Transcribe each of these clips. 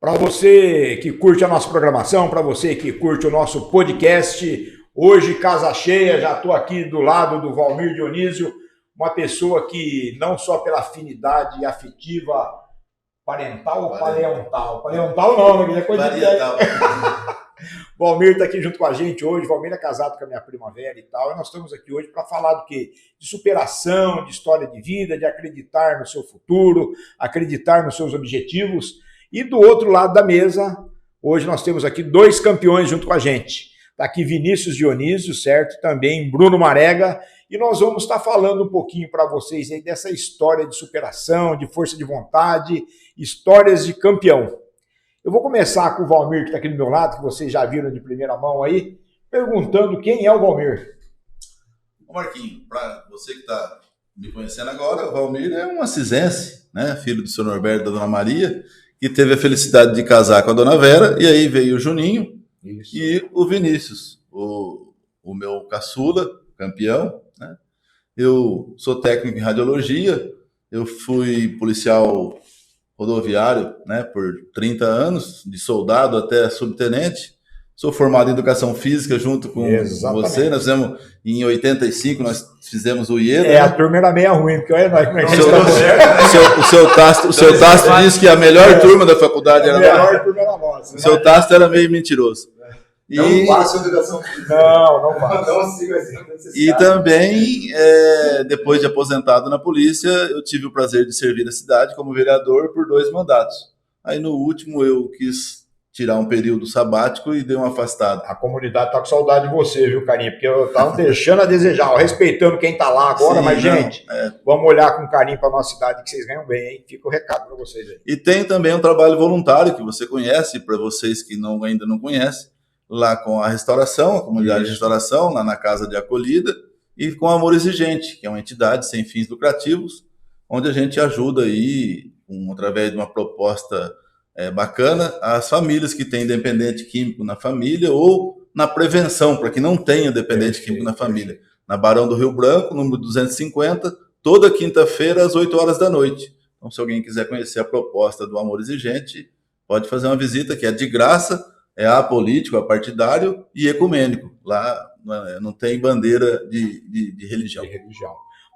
Para você que curte a nossa programação, para você que curte o nosso podcast, hoje casa cheia, já estou aqui do lado do Valmir Dionísio, uma pessoa que não só pela afinidade afetiva parental ou parental? Parental não, né? É coisa de Valmir está aqui junto com a gente hoje. Valmir é casado com a minha prima velha e tal. E nós estamos aqui hoje para falar do quê? De superação, de história de vida, de acreditar no seu futuro, acreditar nos seus objetivos. E do outro lado da mesa, hoje nós temos aqui dois campeões junto com a gente. Está aqui Vinícius Dionísio, certo? Também Bruno Marega. E nós vamos estar falando um pouquinho para vocês aí dessa história de superação, de força de vontade, histórias de campeão. Eu vou começar com o Valmir, que está aqui do meu lado, que vocês já viram de primeira mão aí, perguntando quem é o Valmir. Ô Marquinhos, para você que está me conhecendo agora, o Valmir é um assisense, né? Filho do seu Norberto e da Dona Maria, que teve a felicidade de casar com a Dona Vera, e aí veio o Juninho. Isso. E o Vinícius, o meu caçula, campeão, né? Eu sou técnico em radiologia, eu fui policial rodoviário, né, por 30 anos, de soldado até subtenente. Sou formado em educação física junto com você. Nós fizemos em 85, nós fizemos o IEDA. É, né? A turma era meio ruim, porque olha nós como é que o seu Tasto disse que a melhor turma da faculdade era a melhor turma era nossa. O seu Tasto era meio mentiroso. Não faço educação física. Não faço. Não sigo assim. E também, depois de aposentado na polícia, eu tive o prazer de servir a cidade como vereador por 2 mandatos. Aí no último eu quis tirar um período sabático e dei uma afastada. A comunidade tá com saudade de você, viu, carinho? Porque eu tava deixando a desejar, respeitando quem tá lá agora, sim, mas, gente, vamos olhar com carinho para nossa cidade, que vocês ganham bem, hein? Fica o recado para vocês aí. E tem também um trabalho voluntário que você conhece, para vocês que ainda não conhecem, lá com a restauração, a comunidade de restauração, lá na Casa de Acolhida, e com a Amor Exigente, que é uma entidade sem fins lucrativos, onde a gente ajuda aí, através de uma proposta bacana, as famílias que têm dependente químico na família ou na prevenção, para que não tenha dependente químico na família. Na Barão do Rio Branco, número 250, toda quinta-feira às 8 horas da noite. Então, se alguém quiser conhecer a proposta do Amor Exigente, pode fazer uma visita, que é de graça, é apolítico, apartidário e ecumênico. Lá não tem bandeira de religião.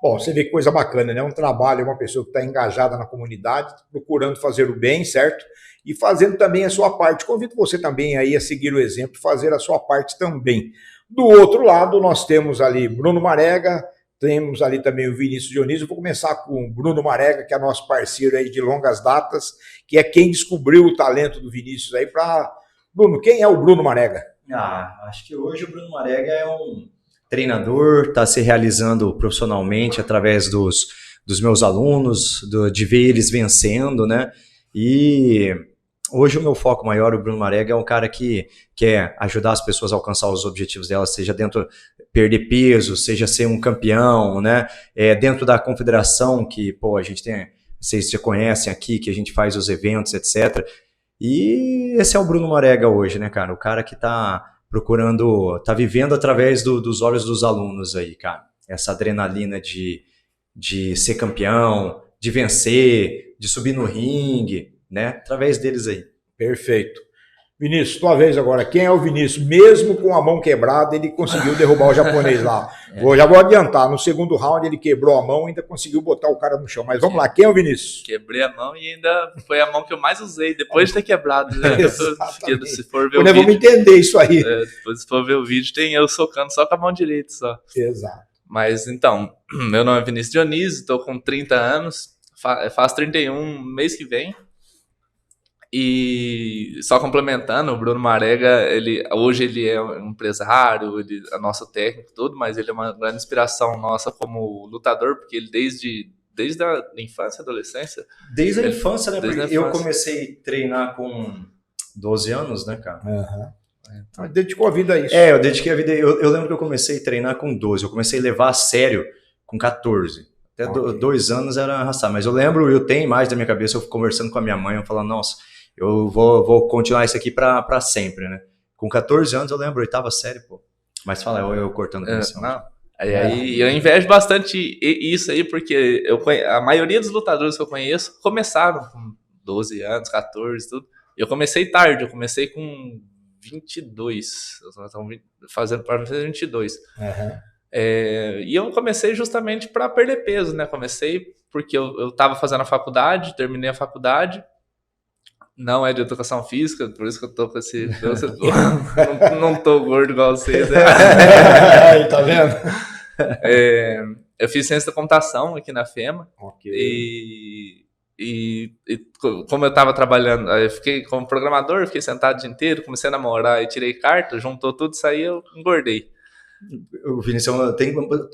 Bom, você vê que coisa bacana, né? Um trabalho, uma pessoa que está engajada na comunidade, procurando fazer o bem, certo? E fazendo também a sua parte. Convido você também aí a seguir o exemplo, fazer a sua parte também. Do outro lado, nós temos ali Bruno Marega, temos ali também o Vinícius Dionísio. Eu vou começar com o Bruno Marega, que é nosso parceiro aí de longas datas, que é quem descobriu o talento do Vinícius aí para... Bruno, quem é o Bruno Marega? Acho que hoje o Bruno Marega é um treinador, está se realizando profissionalmente através dos meus alunos, de ver eles vencendo, né? E hoje o meu foco maior, o Bruno Marega, é um cara que quer ajudar as pessoas a alcançar os objetivos delas, seja dentro perder peso, seja ser um campeão, né? Dentro da confederação, que a gente tem, vocês já conhecem aqui, que a gente faz os eventos, etc. E esse é o Bruno Marega hoje, né, cara? O cara que tá procurando, tá vivendo através dos olhos dos alunos aí, cara. Essa adrenalina de ser campeão, de vencer, de subir no ringue, né? Através deles aí. Perfeito. Vinícius, tua vez agora. Quem é o Vinícius? Mesmo com a mão quebrada, ele conseguiu derrubar o japonês lá. Já vou adiantar. No segundo round, ele quebrou a mão e ainda conseguiu botar o cara no chão. Mas vamos lá, quem é o Vinícius? Quebrei a mão e ainda foi a mão que eu mais usei, depois de ter quebrado. Né? Se for ver o vídeo, vamos entender isso aí. Depois, se for ver o vídeo, tem eu socando só com a mão direita só. Exato. Mas então, meu nome é Vinícius Dionísio, estou com 30 anos, faço 31 mês que vem. E só complementando, o Bruno Marega, hoje ele é um empresário, ele é nosso técnico, tudo, mas ele é uma grande inspiração nossa como lutador, porque ele desde a infância, adolescência... Desde a infância, né? Porque eu comecei a treinar com 12 anos, né, cara? Então, dedicou a vida a isso. Eu dediquei a vida. Eu lembro que eu comecei a treinar com 12, eu comecei a levar a sério com 14. Até 2 anos era arrastar, mas eu tenho mais da minha cabeça, eu conversando com a minha mãe, eu falando, nossa, eu vou continuar isso aqui pra sempre, né? Com 14 anos eu lembro, 8ª série, pô. Mas fala, eu cortando a comissão. Aí eu invejo bastante isso aí, porque a maioria dos lutadores que eu conheço começaram com 12 anos, 14, tudo. Eu comecei tarde, eu comecei com 22, nós estamos fazendo para 22. Uhum. E eu comecei justamente para perder peso, né? Comecei porque eu estava fazendo a faculdade, terminei a faculdade, não é de educação física, por isso que eu tô com esse... não tô gordo igual vocês, né? Tá vendo? Eu fiz ciência da computação aqui na FEMA. Ok. E como eu estava trabalhando, eu fiquei como programador, fiquei sentado o dia inteiro, comecei a namorar e tirei carta, juntou tudo, isso aí eu engordei. O Vinicião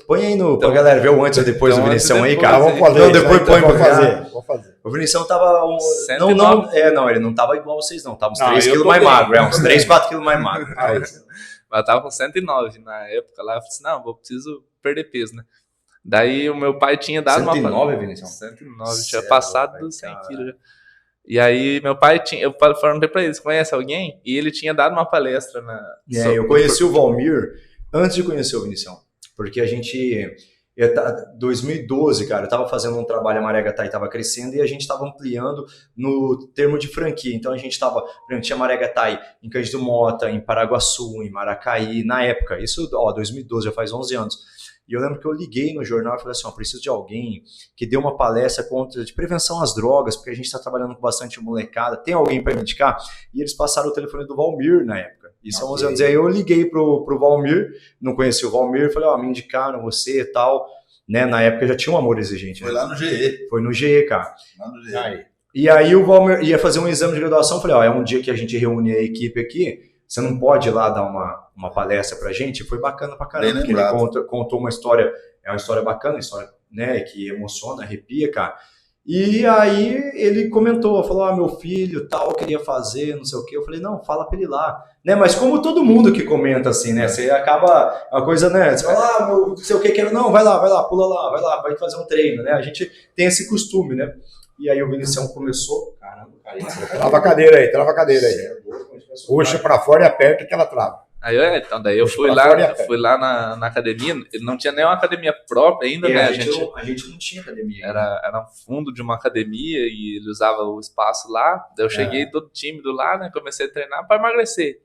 põe aí pra galera ver o antes ou depois do Vinicião aí, cara. Vamos fazer. Não, depois põe pra fazer. Vou fazer. O Vinicião tava 109. Não, ele não tava igual vocês não, tava uns 3 quilos mais magro, uns 3, 4 quilos mais magro. Mas eu tava com 109 na época lá, eu falei assim, não, preciso perder peso, né? Daí o meu pai tinha dado 109, Vinicião? 109, tinha passado dos 100 quilos já. E aí meu pai eu perguntei pra ele, você conhece alguém? E ele tinha dado uma palestra eu conheci o Valmir antes de conhecer o Vinicião, porque a gente... 2012, cara, eu tava fazendo um trabalho, a Maré Gattai tava crescendo e a gente tava ampliando no termo de franquia. Então a gente tava, por exemplo, tinha Maré Gattai em Cândido Mota, em Paraguaçu, em Maracaí, na época, isso, 2012, já faz 11 anos. E eu lembro que eu liguei no jornal e falei assim, preciso de alguém que dê uma palestra de prevenção às drogas, porque a gente está trabalhando com bastante molecada, tem alguém para me indicar? E eles passaram o telefone do Valmir na época. Isso há 11 anos. E aí eu liguei pro Valmir, não conheci o Valmir, falei, me indicaram você e tal, né? Na época já tinha um Amor Exigente. Foi lá no GE. Foi no GE, cara. Lá no GE. E aí o Valmir ia fazer um exame de graduação, falei, é um dia que a gente reúne a equipe aqui, você não pode ir lá dar uma palestra pra gente? Foi bacana pra caramba, porque ele contou uma história, é uma história bacana, uma história, né, que emociona, arrepia, cara. E aí ele comentou, falou, meu filho, tal, queria fazer, não sei o quê. Eu falei, não, fala pra ele lá. Né, mas como todo mundo que comenta assim, né, você acaba, a coisa, né, você fala, não sei o quê, quero, não, vai lá, pula lá, vai fazer um treino, né, a gente tem esse costume, né. E aí o Vinicião começou, caramba, cara. Trava a cadeira aí. Puxa pra fora e aperta que ela trava. Daí eu fui lá na academia, ele não tinha nem uma academia própria ainda, né? A gente não tinha academia. Era um fundo de uma academia e ele usava o espaço lá. Daí eu cheguei todo tímido lá, né? Comecei a treinar para emagrecer.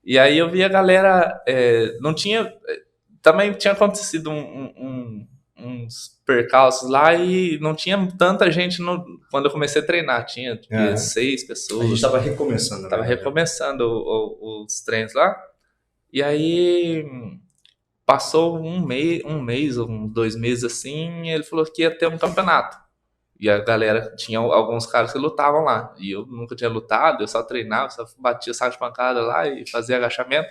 E aí eu vi a galera, também tinha acontecido uns percalços lá e não tinha tanta gente quando eu comecei a treinar, tinha 6 pessoas. A gente estava recomeçando. Tava recomeçando os treinos lá. E aí passou um mês ou 2 meses assim, e ele falou que ia ter um campeonato. E a galera, tinha alguns caras que lutavam lá. E eu nunca tinha lutado, eu só treinava, só batia saco de pancada lá e fazia agachamento.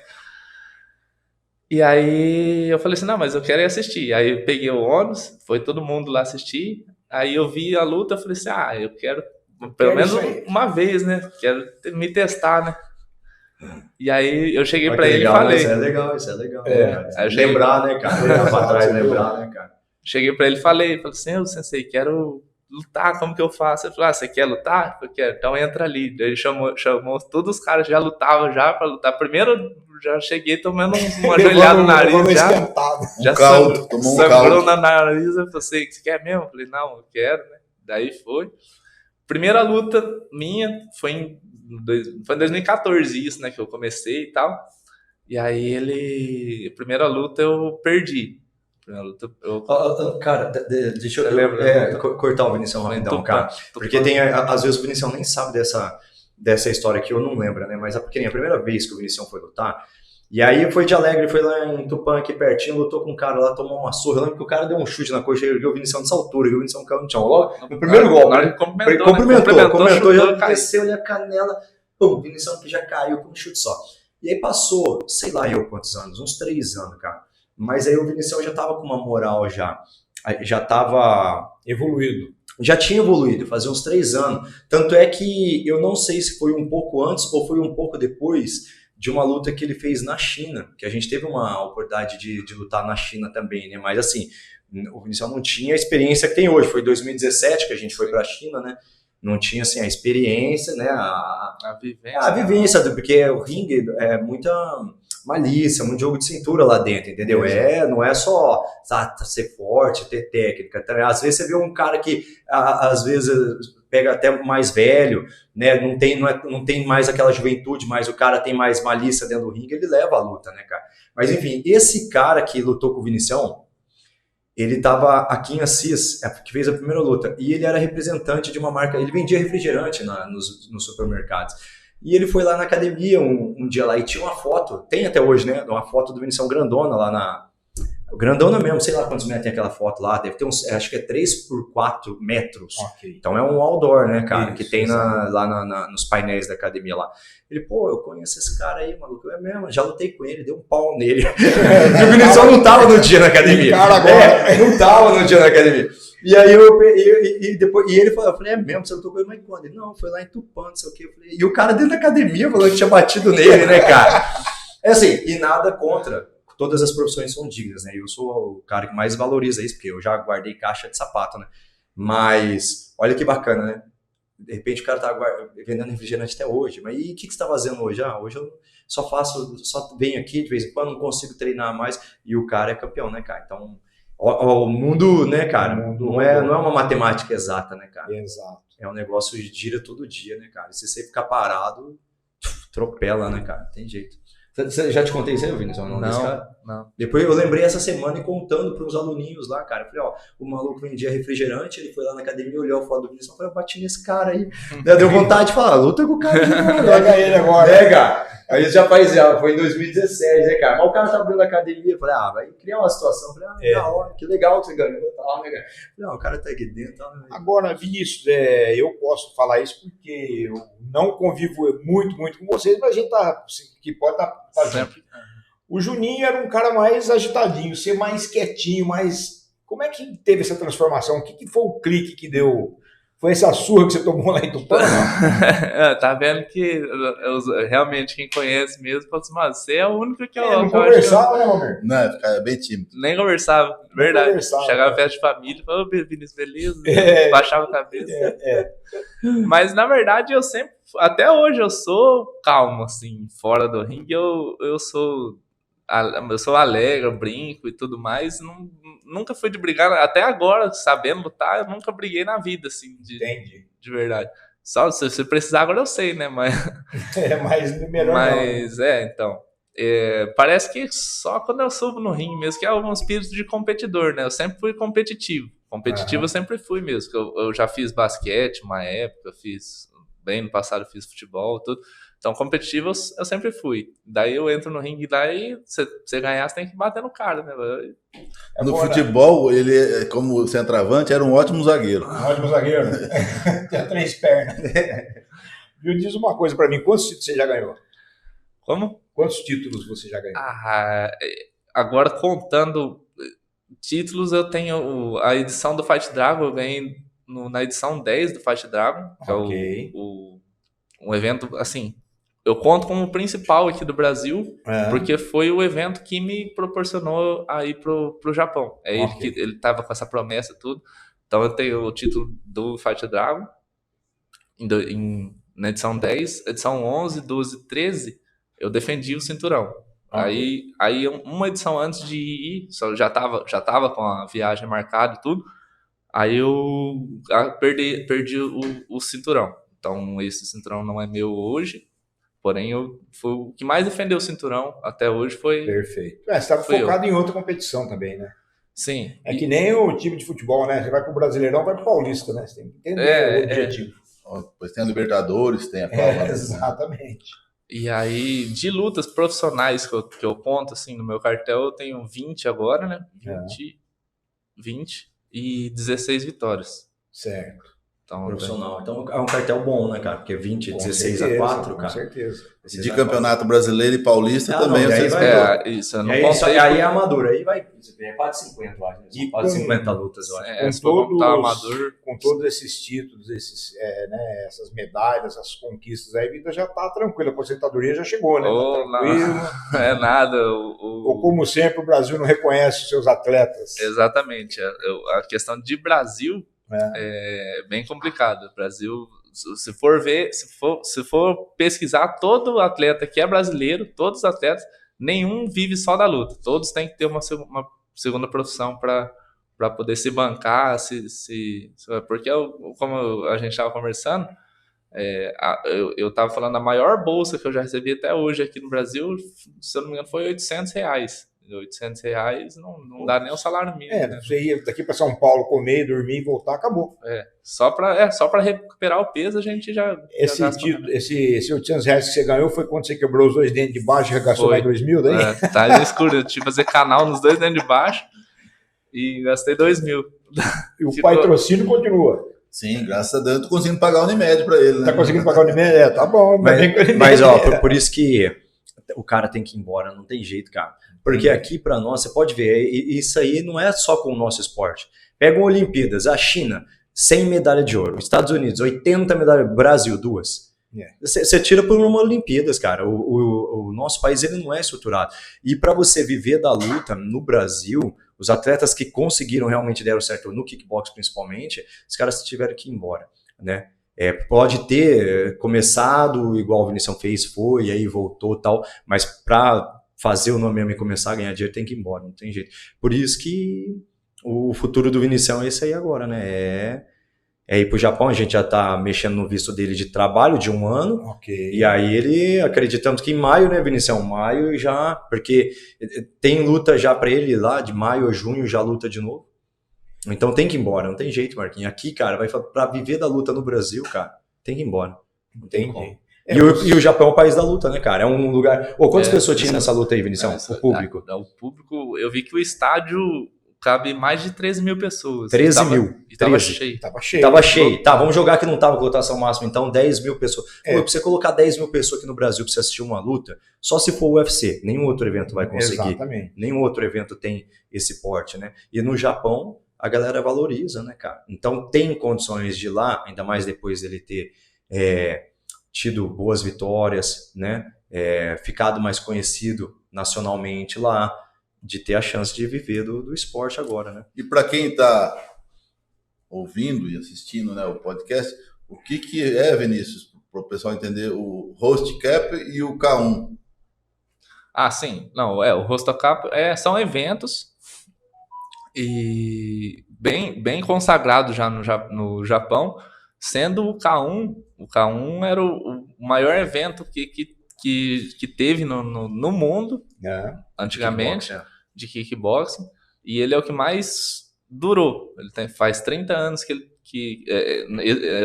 E aí eu falei assim, não, mas eu quero ir assistir. Aí eu peguei o ônibus, foi todo mundo lá assistir. Aí eu vi a luta, eu falei assim, eu quero pelo menos uma vez, né? Quero me testar, né? E aí eu cheguei pra ele e falei... Isso é legal. Lembrar, né, cara? Pra trás, lembrar, né, cara? Cheguei pra ele e falei assim, Sensei, quero lutar, como que eu faço? Ele falou, você quer lutar? Eu quero, então entra ali. Ele chamou todos os caras, já lutavam já pra lutar. Primeiro, já cheguei tomando uma joelhada no nariz, já sangrou na nariz. Eu falei, você quer mesmo? Eu falei, não, eu quero, né? Daí foi. Primeira luta minha foi em 2014 isso, né, que eu comecei e tal. E aí primeira luta eu perdi. Cara, deixa eu cortar o Vinicião rapidão, cara. Porque às vezes o Vinicião nem sabe dessa história que eu não lembro, né? Mas porque a primeira vez que o Vinicião foi lutar, e aí foi de Alegre, foi lá em Tupã, aqui pertinho, lutou com um cara lá, tomou uma surra. Eu lembro que o cara deu um chute na coxa, ergueu o Vinicião dessa altura, e o Vinicião caiu no chão. Logo, no primeiro golpe, né? Cumprimentou, já desceu-lhe a canela, o Vinicião já caiu com um chute só. E aí passou, sei lá eu quantos anos, uns 3 anos, cara. Mas aí o Vinicião já tava com uma moral já tava evoluído. Já tinha evoluído, fazia uns 3 anos. Tanto é que eu não sei se foi um pouco antes ou foi um pouco depois de uma luta que ele fez na China, que a gente teve uma oportunidade de lutar na China também, né? Mas assim, o Vinicião não tinha a experiência que tem hoje. Foi em 2017 que a gente foi para a China, né? Não tinha assim a experiência, né? A vivência, porque o ringue é muita malícia, muito jogo de cintura lá dentro, entendeu? Não é só ser forte, ter técnica. Às vezes você vê um cara que, às vezes, pega até mais velho, né? Não tem mais aquela juventude, mas o cara tem mais malícia dentro do ringue, ele leva a luta, né, cara? Mas enfim, esse cara que lutou com o Vinicião, ele estava aqui em Assis, que fez a primeira luta, e ele era representante de uma marca, ele vendia refrigerante nos supermercados. E ele foi lá na academia um dia lá e tinha uma foto, tem até hoje, né? Uma foto do Vinicião grandona lá grandona mesmo, sei lá quantos metros tem aquela foto lá, deve ter uns, acho que é 3 por 4 metros. Ok. Então é um outdoor, né, cara, Isso, que tem lá nos painéis da academia lá. Ele, pô, eu conheço esse cara aí, maluco, é mesmo, já lutei com ele, dei um pau nele. E o Vinicião não tava no dia na academia. Cara, agora. Não tava no dia na academia. E aí depois ele falou, eu falei, é mesmo, você lutou com ele, mas quando? Ele, não, foi lá em Tupã, não sei o quê. Eu falei, e o cara dentro da academia falou que tinha batido nele, né, cara? É assim, e nada contra. Todas as profissões são dignas, né? Eu sou o cara que mais valoriza isso, porque eu já guardei caixa de sapato, né? Mas, olha que bacana, né? De repente o cara tá vendendo refrigerante até hoje. Mas e o que você tá fazendo hoje? Ah, hoje eu só venho aqui de vez em quando, não consigo treinar mais. E o cara é campeão, né, cara? Então, o mundo, né, cara? Não é uma matemática exata, né, cara? Exato. É um negócio que gira todo dia, né, cara? E se você ficar parado, atropela, né, cara? Não tem jeito. Já te contei isso aí, Vinícius? Não. Depois eu lembrei essa semana e contando para uns aluninhos lá, cara. Eu falei, ó, o maluco vendia refrigerante, ele foi lá na academia, olhou a foto do Vinícius e falou, eu bati nesse cara aí. Deu vontade de falar, luta com o cara de novo. Pega ele agora. Pega! Aí já foi em 2017, né, cara? Mas o cara tava abrindo a academia, eu falei, vai criar uma situação. Eu falei, da hora, que legal que você ganhou, tal, né, cara? Não, o cara tá aqui dentro. Tá, né? Agora, Vinícius, eu posso falar isso porque eu não convivo muito com vocês, mas a gente que pode estar junto. O Juninho era um cara mais agitadinho, ser mais quietinho, mais... Como é que teve essa transformação? O que foi o clique que deu? Foi essa surra que você tomou lá em Tupã? Tá vendo que realmente quem conhece mesmo falou assim, mas você é o único que eu não conversava, né, Roberto? Não, ficava bem tímido. Nem conversava, verdade. Chegava festa de família, falava, ô, Vinícius, beleza? Baixava a cabeça. Mas, na verdade, eu sempre, até hoje, eu sou calmo, assim, fora do ringue, eu sou alegre, eu brinco e tudo mais, nunca fui de brigar, até agora, sabendo lutar, eu nunca briguei na vida, assim, de verdade. Só se precisar, agora eu sei, né, mas... mas melhor mas, não. Então, parece que só quando eu subo no ringue mesmo, que é um espírito de competidor, né, eu sempre fui competitivo, eu sempre fui mesmo, eu já fiz basquete uma época, bem no passado eu fiz futebol, tudo. Então, competitivo eu sempre fui. Daí eu entro no ringue lá e você ganhar, você tem que bater no cara, né? No futebol, ele, como centroavante, era um ótimo zagueiro. Um ótimo zagueiro. Tinha 3 pernas. Viu, diz uma coisa pra mim, quantos títulos você já ganhou? Como? Quantos títulos você já ganhou? Agora, contando títulos, eu tenho a edição do Fight Dragon, eu ganhei na edição 10 do Fight Dragon, que é um evento, assim... Eu conto como principal aqui do Brasil, porque foi o evento que me proporcionou a ir pro Japão. Ele tava com essa promessa e tudo. Então eu tenho o título do Fight Dragon na edição 10, edição 11, 12, 13, eu defendi o cinturão. Aí uma edição antes de ir, já tava com a viagem marcada e tudo, aí eu perdi o cinturão. Então esse cinturão não é meu hoje. Porém, foi o que mais defendeu o cinturão até hoje foi... Perfeito. Você estava focado em outra competição também, né? Sim. Que nem o time de futebol, né? Você vai pro Brasileirão, vai pro Paulista, né? Você tem que entender o objetivo. Depois tem a Libertadores, tem a Copa. Exatamente. E aí, de lutas profissionais que eu conto, assim, no meu cartel, eu tenho 20 agora, né? 20 e 16 vitórias. Certo. Então, profissional. Então é um cartel bom, né, cara? Porque 20, 16 certeza, a 4, cara. Com certeza. De campeonato brasileiro e paulista também. Isso, eu não aí é amador. Aí vai. É 4,50, eu acho. E quase 50 lutas, eu acho. Com todos esses títulos, essas medalhas, essas conquistas, aí a vida já tá tranquila. A aposentadoria já chegou, né? Tá tranquilo. Não é nada. Ou como sempre, o Brasil não reconhece os seus atletas. Exatamente. A questão de Brasil é bem complicado. O Brasil, se for pesquisar, todo atleta que é brasileiro, todos os atletas, nenhum vive só da luta. Todos têm que ter uma segunda profissão para para poder se bancar, porque como a gente estava conversando, eu estava falando, a maior bolsa que eu já recebi até hoje aqui no Brasil, se eu não me engano, foi R$800. R$800 não dá nem o salário mínimo. Né? Você ia daqui para São Paulo comer, dormir e voltar, acabou. Só para recuperar o peso a gente já esse R$800 que você ganhou foi quando você quebrou os 2 dentes de baixo e regastou mais 2.000 daí? Tá escuro, eu tive que fazer canal nos 2 dentes de baixo e gastei 2.000. E o patrocínio continua. Sim, graças a Deus eu tô conseguindo pagar o Unimed para ele, né? Tá conseguindo pagar o Unimed? Tá bom. Mas por isso que o cara tem que ir embora, não tem jeito, cara. Porque aqui para nós, você pode ver, isso aí não é só com o nosso esporte. Pega o Olimpíadas, a China, 100 medalhas de ouro. Estados Unidos, 80 medalhas, Brasil, 2. Você tira por uma Olimpíadas, cara. O nosso país ele não é estruturado. E para você viver da luta no Brasil, os atletas que conseguiram realmente deram certo no kickbox principalmente, os caras tiveram que ir embora, né? Pode ter começado igual o Vinicius fez, foi, e aí voltou tal, mas para fazer o nome mesmo e começar a ganhar dinheiro tem que ir embora, não tem jeito. Por isso que o futuro do Vinicius é esse aí agora, né? É ir pro Japão, a gente já tá mexendo no visto dele de trabalho de 1 ano. Okay. E aí ele, acreditamos que em maio, né, Vinicius? Maio já, porque tem luta já para ele lá, de maio a junho já luta de novo. Então tem que ir embora, não tem jeito, Marquinhos. Aqui, cara, para viver da luta no Brasil, cara, tem que ir embora. Não tem como. E o Japão é o país da luta, né, cara? É um lugar... Quantas pessoas tinha nessa luta aí, Vinicius? O público? O público, eu vi que o estádio cabe mais de 13.000 pessoas. 13 mil. E tava cheio. Tava cheio. Tá, vamos jogar que não tava com lotação máxima, então 10.000 pessoas. Pra você colocar 10.000 pessoas aqui no Brasil pra você assistir uma luta, só se for o UFC. Nenhum outro evento vai conseguir. Exatamente. Nenhum outro evento tem esse porte, né? E no Japão, a galera valoriza, né, cara? Então tem condições de ir lá, ainda mais depois dele ter tido boas vitórias, né? Ficado mais conhecido nacionalmente lá, de ter a chance de viver do esporte agora, né? E para quem está ouvindo e assistindo, né, o podcast, o que é, Vinícius, para o pessoal entender o Host Cup e o K1? Ah, sim. Não, o Host Cup são eventos e bem consagrado já no Japão, sendo o K1. O K1 era o maior evento que teve no mundo antigamente. De kickboxing, e ele é o que mais durou. Ele faz 30 anos que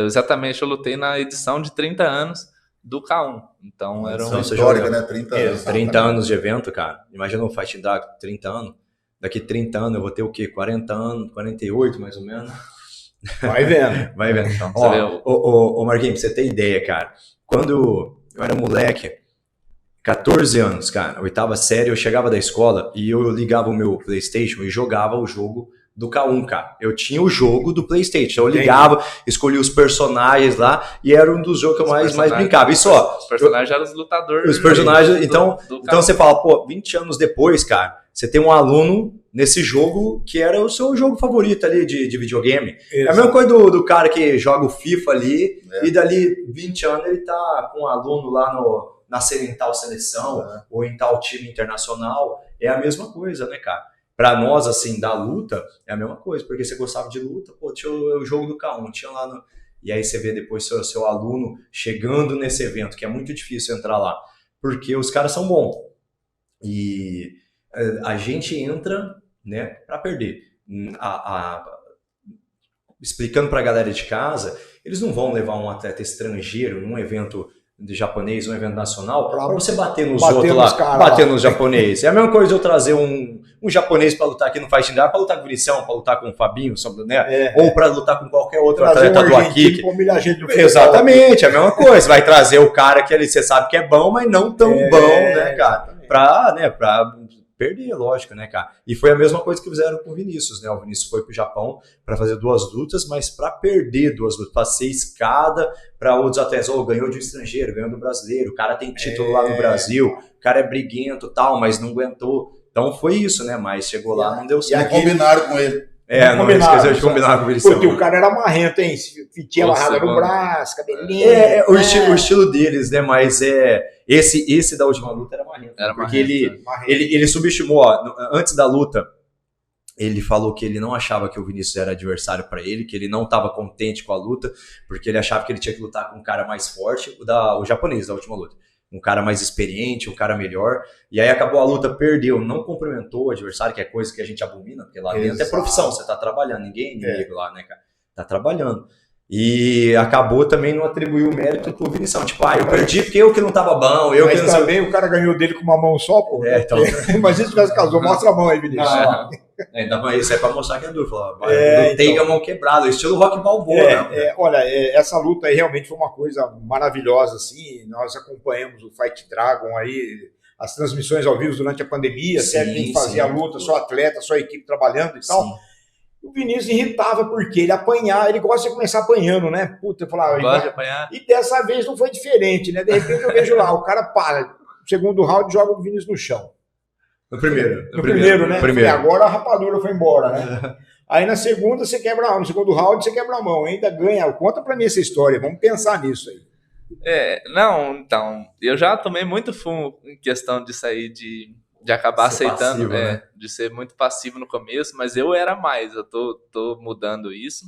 exatamente eu lutei na edição de 30 anos do K1. Então era uma histórica, né? 30 anos. 30 anos de evento, cara. Imagina um Fight Dark 30 anos. Daqui 30 anos eu vou ter o quê? 40 anos, 48 mais ou menos. Vai vendo. Vai vendo. Então, ô Marquinhos, pra você ter ideia, cara. Quando eu era moleque, 14 anos, cara, 8ª série, eu chegava da escola e eu ligava o meu PlayStation e jogava o jogo do K1, cara. Eu tinha o jogo do PlayStation, então eu ligava, escolhia os personagens lá e era um dos jogos que eu mais brincava. Isso, ó. Os personagens eram os lutadores. Os personagens, então você fala, 20 anos depois, cara, você tem um aluno nesse jogo que era o seu jogo favorito ali de videogame. É a mesma coisa do cara que joga o FIFA ali e dali 20 anos ele tá com um aluno lá nascer em tal seleção ou em tal time internacional, é a mesma coisa, né, cara? Pra nós, assim, da luta, é a mesma coisa, porque você gostava de luta, tinha o jogo do K1, tinha lá no... E aí você vê depois seu aluno chegando nesse evento, que é muito difícil entrar lá, porque os caras são bons. E a gente entra, né, pra perder. Explicando pra galera de casa, eles não vão levar um atleta estrangeiro num evento de japonês, um evento nacional, para você bater nos outros lá, bater nos japoneses. É a mesma coisa eu trazer um japonês para lutar aqui no Fight Night, para lutar com o Vinicius, para lutar com o Fabinho, né? Ou para lutar com qualquer outro atleta do Akik. Exatamente, é a mesma coisa. Vai trazer o cara que ali você sabe que é bom, mas não tão bom, né, cara? Pra perder, lógico, né, cara? E foi a mesma coisa que fizeram com o Vinícius, né? O Vinícius foi pro Japão para fazer 2 lutas, mas para perder 2 lutas, para ser escada para outros atletas. Ganhou de um estrangeiro, ganhou do brasileiro, o cara tem título lá no Brasil, o cara é briguento e tal, mas não aguentou. Então foi isso, né? Mas chegou lá, não deu certo. E aí combinaram com ele. Não esqueceu de combinar com o Vinicius. Porque o cara era marrento, hein? Fitinha amarrada no braço, cabelinho. O estilo deles, né? Mas esse da última luta era marrento. Porque ele subestimou, ó, antes da luta, Ele falou que ele não achava que o Vinícius era adversário para ele, que ele não estava contente com a luta, porque ele achava que ele tinha que lutar com um cara mais forte, o japonês da última luta. Um cara mais experiente, um cara melhor. E aí acabou a luta, perdeu, não cumprimentou o adversário, que é coisa que a gente abomina, porque lá dentro é profissão, você tá trabalhando, ninguém é inimigo lá, né, cara? Tá trabalhando. E acabou também não atribuiu o mérito pro Vinição. Tipo, eu perdi porque eu que não tava bom, eu Mas que não também o cara ganhou dele com uma mão só, pô. então... Imagina se tivesse casou, mostra a mão aí, Vinícius. Isso é pra mostrar que é duro. Tem a mão quebrada, estilo Rock Balboa. Olha, essa luta aí realmente foi uma coisa maravilhosa, assim. Nós acompanhamos o Fight Dragon aí, as transmissões ao vivo durante a pandemia, sempre quem fazia a luta, só atleta, só equipe trabalhando e tal. O Vinícius irritava porque ele apanhava, ele gosta de começar apanhando, né? Puta, eu falava, gosta de apanhar. E dessa vez não foi diferente, né? De repente eu vejo lá, o cara para, no segundo round joga o Vinícius no chão. No primeiro. No primeiro, né? Primeiro. E agora a rapadura foi embora, né? Aí na segunda você quebra a mão, no segundo round você quebra a mão, ainda ganha. Conta pra mim essa história, vamos pensar nisso aí. Então, eu já tomei muito fumo em questão disso aí, de acabar ser aceitando, passivo, né? De ser muito passivo no começo, mas eu era mais, eu tô mudando isso.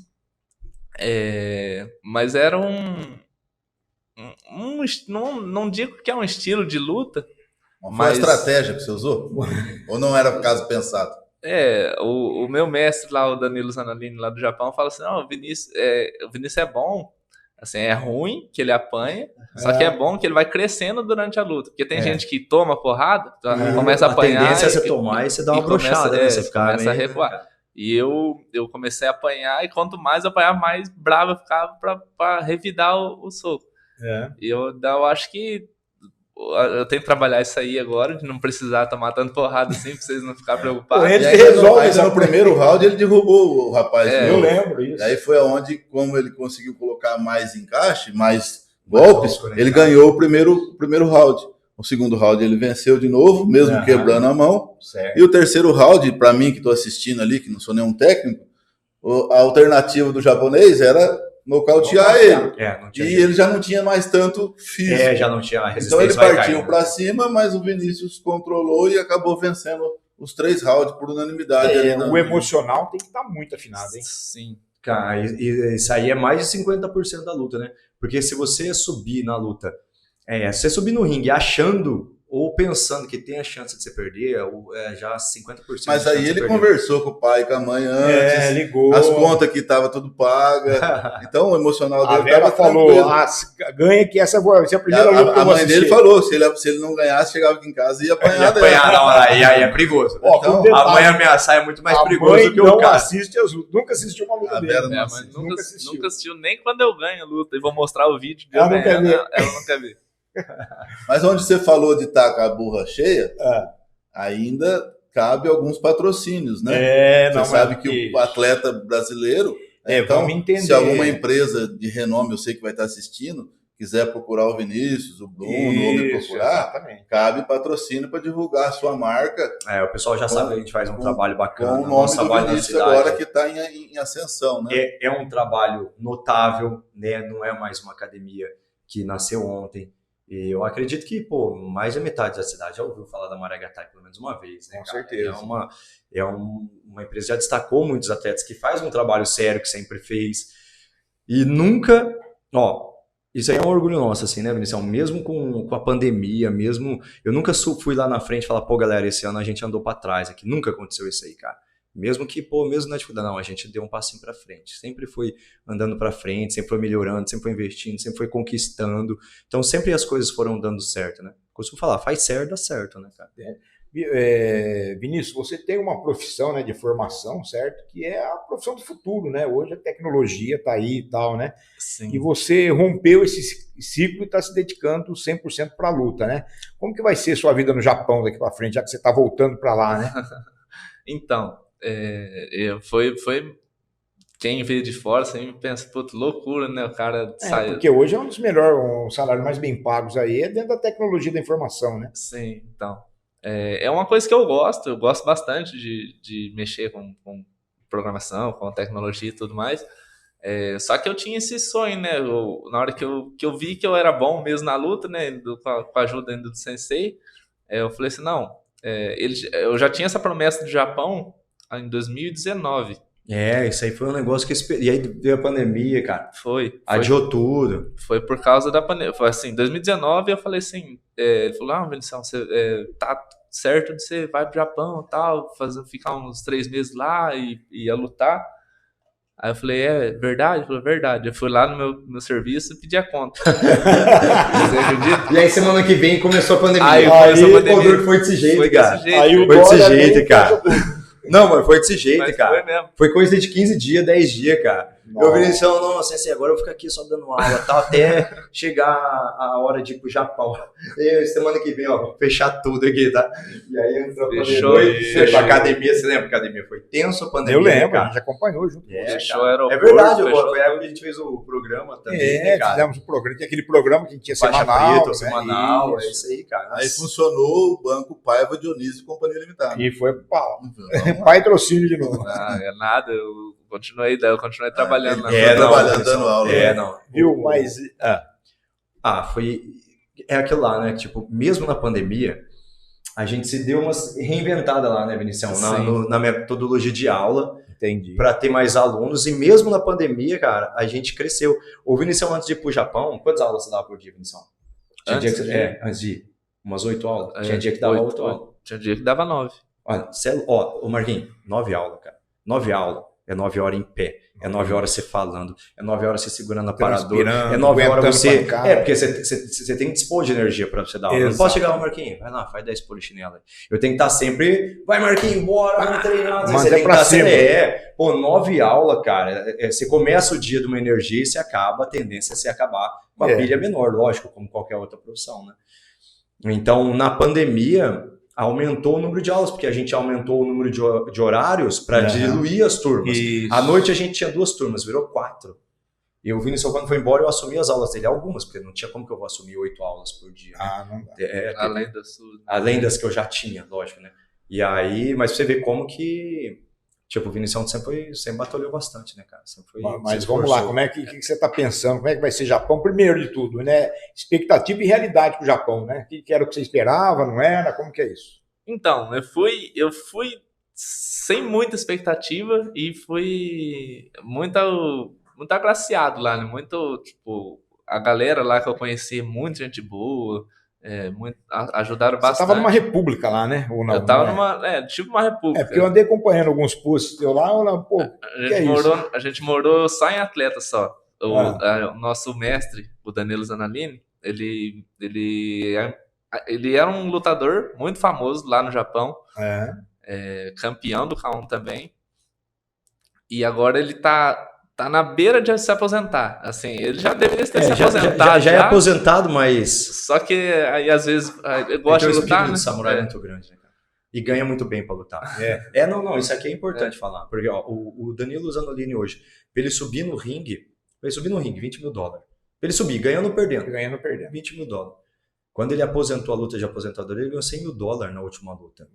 Mas era não digo que é um estilo de luta, Foi mas a estratégia que você usou? Ou não era caso pensado? O meu mestre lá, o Danilo Zanolini, lá do Japão, fala assim, não, o Vinícius é bom. Assim, é ruim que ele apanha, só que é bom que ele vai crescendo durante a luta. Porque tem gente que toma porrada, começa a apanhar. A tendência é você tomar e você dá uma broxada, né? Você começa a recuar. E eu comecei a apanhar, e quanto mais eu apanhar, mais bravo eu ficava pra revidar o soco. E eu acho que eu tenho que trabalhar isso aí agora, de não precisar tomar tanto porrada assim, pra vocês não ficarem preocupados. Aí no primeiro round ele derrubou o rapaz. Eu lembro isso. Aí foi onde, como ele conseguiu colocar mais encaixe, mais golpes, ele ganhou o primeiro round. O segundo round ele venceu de novo, mesmo quebrando a mão. Certo. E o terceiro round, para mim que estou assistindo ali, que não sou nenhum técnico, a alternativa do japonês era nocautear ele. Ele já não tinha mais tanto físico. Já não tinha resistência. Então ele partiu para cima, mas o Vinícius controlou e acabou vencendo os 3 rounds por unanimidade. O emocional tem que estar muito afinado, hein? Sim. Cara, isso aí é mais de 50% da luta, né? Porque se você subir na luta, se você subir no ringue achando ou pensando que tem a chance de você perder, já 50%. Mas aí ele conversou com o pai e com a mãe antes, ligou. As contas que estavam tudo paga. Então o emocional dele estava falou, ganha que essa vai ser a primeira luta que eu vou assistir. A mãe dele falou, se ele não ganhasse, chegava aqui em casa e ia apanhar. Ia apanhar na hora, e aí é perigoso. Então, a mãe ameaçar é muito mais perigoso do que o cara. Nunca assistiu uma luta dele. Nunca assistiu, nem quando eu ganho a luta. E vou mostrar o vídeo de ela não quer ver. Mas onde você falou de estar com a burra cheia, ainda cabe alguns patrocínios, né? Você sabe que o atleta brasileiro, então, vamos entender. Se alguma empresa de renome, eu sei que vai estar assistindo, quiser procurar o Vinícius, o Bruno, ou me procurar, cabe patrocínio para divulgar a sua marca. O pessoal já sabe que a gente faz um trabalho bacana. Com o nome do Vinícius agora que está em ascensão, né? É um trabalho notável, né? Não é mais uma academia que nasceu ontem. E eu acredito que, mais da metade da cidade já ouviu falar da Maragatai pelo menos uma vez, né? Com certeza. Uma empresa que já destacou muitos atletas, que faz um trabalho sério, que sempre fez. E nunca... Isso aí é um orgulho nosso, assim, né, Vinícius? Mesmo com a pandemia, eu nunca fui lá na frente e falar, galera, esse ano a gente andou para trás aqui. Nunca aconteceu isso aí, cara. Mesmo que, mesmo na dificuldade, não, a gente deu um passinho para frente. Sempre foi andando para frente, sempre foi melhorando, sempre foi investindo, sempre foi conquistando. Então, sempre as coisas foram dando certo, né? Costumo falar, faz certo, dá certo, né, cara? Vinícius, você tem uma profissão, né, de formação, certo? Que é a profissão do futuro, né? Hoje a tecnologia está aí e tal, né? Sim. E você rompeu esse ciclo e está se dedicando 100% para a luta, né? Como que vai ser sua vida no Japão daqui para frente, já que você está voltando para lá, né? Então, foi quem veio de fora sempre pensa, loucura, né? O cara sai. Porque hoje é um dos melhores, um salário mais bem pagos aí, é dentro da tecnologia da informação, né? Sim, então. É uma coisa que eu gosto bastante de mexer com programação, com tecnologia e tudo mais. Só que eu tinha esse sonho, né? Na hora que eu vi que eu era bom mesmo na luta, né? Com a ajuda do sensei, eu falei assim, não. Eu já tinha essa promessa do Japão em 2019. Isso aí foi um negócio que... E aí veio a pandemia, cara. Adiou tudo. Foi por causa da pandemia. Foi assim, em 2019 eu falei assim, ele falou, Vinicião, você tá certo de você vai pro Japão e tal, ficar uns 3 meses lá e ia lutar. Aí eu falei, verdade? Ele falou, verdade. Eu fui lá no meu serviço e pedi a conta. Você acredita? E aí semana que vem começou a pandemia. Aí começou a pandemia. Foi desse jeito, Foi cara. desse jeito. Aí o Foi desse dólar jeito, nem cara. Não, mas foi desse jeito, Mas cara. foi mesmo. Foi coisa de 15 dias, 10 dias, cara. Nossa. Eu vi Vinicião, nossa, assim, agora eu vou ficar aqui só dando aula e tal, até chegar a hora de ir pro Japão. E semana que vem, ó, vou fechar tudo aqui, tá? E aí entrou a pandemia. Foi pra academia, você lembra? A academia foi tenso a pandemia. Eu lembro, a cara. gente acompanhou junto. Fechou o aeroporto. É verdade, fechou foi a época que a gente fez o programa também, né, cara? Fizemos um programa, tinha aquele programa que tinha Faixa semanal. preta, né? semanal, Isso. é isso aí, cara. Aí funcionou o Banco Paiva Dionísio e Companhia Limitada. E foi pro pau. Patrocínio de novo. É nada, eu continuei trabalhando lá. Trabalhando, dando aula. Não. Viu? Mas. Foi. É aquilo lá, né? Tipo, mesmo na pandemia, a gente se deu umas reinventada lá, né, Vinicião? Na metodologia de aula, Entendi. para ter mais alunos. E mesmo na pandemia, cara, a gente cresceu. O Vinicião, antes de ir pro Japão, quantas aulas você dava por dia, Vinicião? Antes de ir. Umas 8 aulas. Tinha dia que dava 8 aulas. Tinha dia que dava 9. Olha, ô Marquinhos, 9 aulas, cara. 9 aulas. É 9 horas em pé. É 9 horas você falando. É 9 horas você segurando a aparador. É 9 horas você... porque você tem que dispor de energia para você dar aula. Não posso chegar, Marquinhos, vai lá, faz 10 polichinela. Eu tenho que estar sempre... Vai, Marquinhos, bora, vamos treinar. Você tem que estar sempre... 9 aulas, cara. Você começa o dia de uma energia e você acaba, a tendência é você acabar com a pilha menor, lógico, como qualquer outra profissão, né? Então, na pandemia... aumentou o número de aulas, porque a gente aumentou o número de horários para diluir as turmas. Isso. À noite a gente tinha 2 turmas, virou 4. E o Vinicius, quando foi embora, eu assumi as aulas dele, algumas, porque não tinha como que eu vou assumir 8 aulas por dia. Não dá. Além das que eu já tinha, lógico, né? E aí, mas você vê como que... Tipo, o Vinicius sempre batalhou bastante, né, cara? Mas vamos lá, como é que você está pensando? Como é que vai ser Japão? Primeiro de tudo, né? Expectativa e realidade para o Japão, né? O que era o que você esperava, não era? Como que é isso? Então, eu fui sem muita expectativa e fui muito agraciado lá, né? Muito, tipo, a galera lá que eu conheci, muita gente boa. Ajudaram bastante. Você estava numa república lá, né? Ou não, eu estava tipo uma república. Porque eu andei acompanhando alguns posts teu lá, a gente morou só em atleta só. O nosso mestre, o Danilo Zanalini, ele era um lutador muito famoso lá no Japão, campeão do K1 também, e agora ele tá na beira de se aposentar. Assim, ele já deveria ter se aposentado. Já é aposentado, mas... Só que aí, às vezes, eu gosto de lutar, né? O samurai é muito grande, né, cara? E ganha muito bem pra lutar. Não, isso aqui é importante falar. Porque ó, o Danilo Zanolini hoje, pra ele subir no ringue, $20 mil. Pra ele subir, ganhando ou perdendo? $20 mil. Quando ele aposentou a luta de aposentadoria, ele ganhou $100 mil na última luta.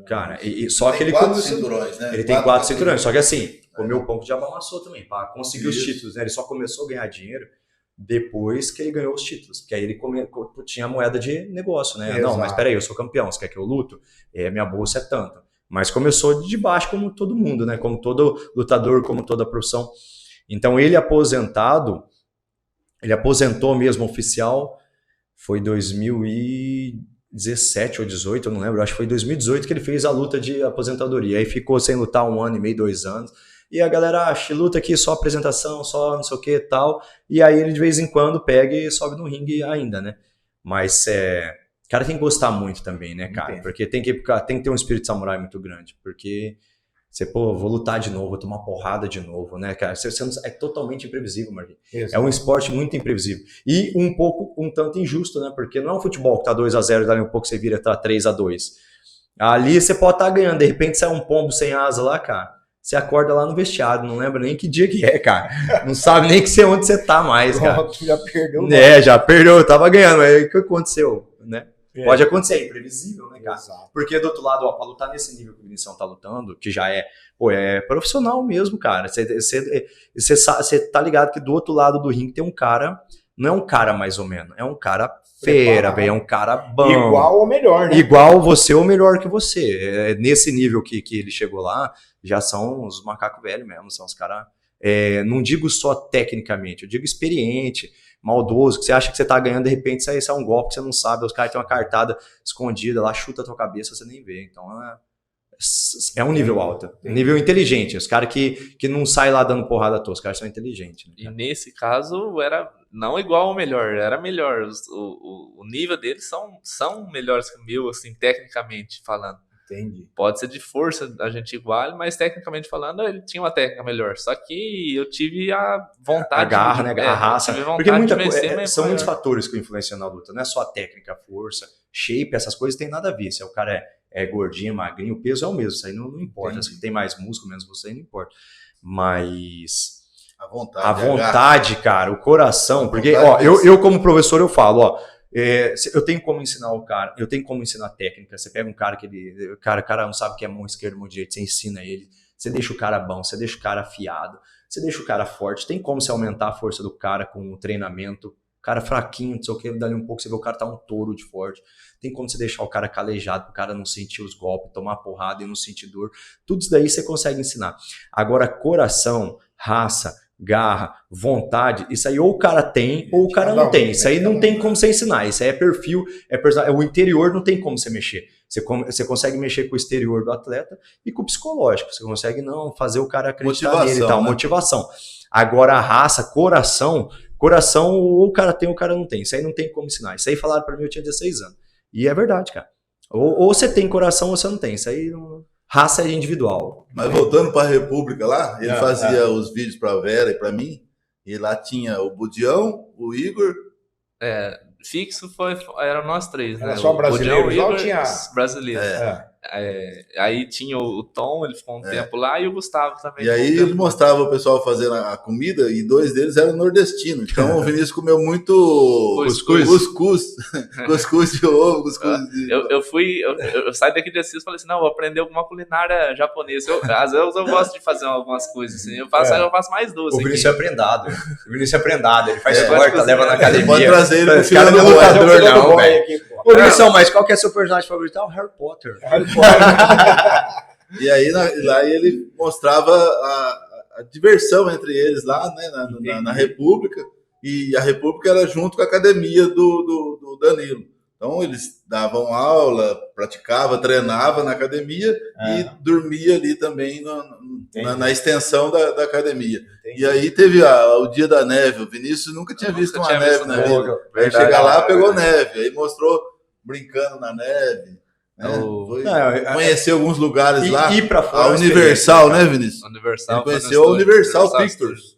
Cara, só que ele... 4 cinturões, né? Ele tem 4 cinturões, só que assim, comeu o pão que o diabo amassou também, para conseguir os títulos, né? Ele só começou a ganhar dinheiro depois que ele ganhou os títulos, porque aí ele tinha moeda de negócio, né? Não, mas peraí, eu sou campeão, você quer que eu luto? Minha bolsa é tanto. Mas começou de baixo como todo mundo, né? Como todo lutador, como toda profissão. Então ele aposentou mesmo oficial, foi 2017 ou 18, eu não lembro, acho que foi 2018 que ele fez a luta de aposentadoria. Aí ficou sem lutar 1 ano e meio, 2 anos. E a galera acha, luta aqui só apresentação, só não sei o que e tal. E aí ele de vez em quando pega e sobe no ringue ainda, né? Mas cara tem que gostar muito também, né, cara? Entendi. Porque tem que ter um espírito de samurai muito grande. Porque você, vou lutar de novo, vou tomar porrada de novo, né, cara? É totalmente imprevisível, Marquinhos. É um esporte muito imprevisível. E um tanto injusto, né? Porque não é um futebol que tá 2-0 e dali um pouco você vira, tá 3-2. Ali você pode estar ganhando, de repente sai um pombo sem asa lá, cara. Você acorda lá no vestiário, não lembra nem que dia que é, cara. Não sabe nem que onde você tá mais, cara. Já perdeu. Já perdeu, eu tava ganhando, mas o que aconteceu, né? Pode acontecer, é imprevisível, né, cara? Exato. Porque do outro lado, pra lutar nesse nível que o Vinicius tá lutando, que já é profissional mesmo, cara. Você tá ligado que do outro lado do ringue tem um cara não é um cara mais ou menos, é um cara fera, velho, é um cara bom. Igual ou melhor, né? Igual você ou melhor que você. Nesse nível que ele chegou lá, já são os macacos velhos mesmo, são os caras, não digo só tecnicamente, eu digo experiente, maldoso, que você acha que você tá ganhando, de repente sai um golpe que você não sabe, os caras têm uma cartada escondida lá, chuta a tua cabeça, você nem vê. Então é um nível alto, um nível inteligente. Os caras que não saem lá dando porrada à toa, os caras são inteligentes. Né? E nesse caso, era não igual ao melhor, era melhor. O nível deles são melhores que o meu, assim, tecnicamente falando. Entendi. Pode ser de força, a gente igual, mas tecnicamente falando, ele tinha uma técnica melhor. Só que eu tive a vontade... A garra, né? A raça. Porque são muitos fatores que influenciam na luta. Não é só a técnica, a força, shape, essas coisas tem nada a ver. Se o cara é gordinho, magrinho, o peso é o mesmo. Isso aí não importa. Se tem mais músculo, menos músculo, aí não importa. Mas... A vontade. A vontade, cara, o coração. Porque, ó, eu como professor, eu falo, ó, eu tenho como ensinar o cara, eu tenho como ensinar técnica. Você pega um cara o cara não sabe o que é mão esquerda, mão direita, você ensina ele, você deixa o cara bom, você deixa o cara afiado, você deixa o cara forte. Tem como você aumentar a força do cara com o treinamento. O cara fraquinho, não sei o que, dali um pouco você vê o cara tá um touro de forte. Tem como você deixar o cara calejado, para o cara não sentir os golpes, tomar porrada e não sentir dor. Tudo isso daí você consegue ensinar. Agora, coração, raça, garra, vontade, isso aí ou o cara tem ou o cara não tem. Isso aí não tem como você ensinar. Isso aí é perfil, o interior não tem como você mexer. Você consegue mexer com o exterior do atleta e com o psicológico. Você consegue não fazer o cara acreditar nele e tal, né? Motivação. Agora a raça, coração, ou o cara tem ou o cara não tem. Isso aí não tem como ensinar. Isso aí falaram pra mim, eu tinha 16 anos. E é verdade, cara. Ou você tem coração ou você não tem. Isso aí não... Raça é individual. Mas voltando para a República lá, ele fazia os vídeos para a Vera e para mim, e lá tinha o Budião, o Igor. Fixo eram nós três, né? Era só brasileiro, Budião, Igor, tinha brasileiro. Aí tinha o Tom, ele ficou um tempo lá, e o Gustavo também. E aí ele mostrava o pessoal fazendo a comida, e 2 deles eram nordestinos. Então o Vinícius comeu muito cuscuz de ovo, cuscuz de... Eu saí daqui de Assis e falei assim, não, vou aprender alguma culinária japonesa. Às vezes eu gosto de fazer algumas coisas assim, eu faço mais doce. O Vinícius é prendado. Ele faz torta, leva na academia. Pode trazer ele pro Esse cara não é lutador não, velho. Ô, Vinícius, mas qual que é seu personagem favorito? O Harry Potter. E aí lá ele mostrava a diversão entre eles lá, né, na República, e a República era junto com a academia do Danilo. Então eles davam aula, praticava, treinava na academia e dormia ali também na extensão da academia. Entendi. E aí teve o dia da neve, o Vinícius nunca tinha visto uma neve na vida. Aí chegar lá, pegou neve, aí mostrou brincando na neve. Conheceu alguns lugares lá. Ir pra fora, a Universal, né, Vinícius? Universal. Ele conheceu a Universal Pictures.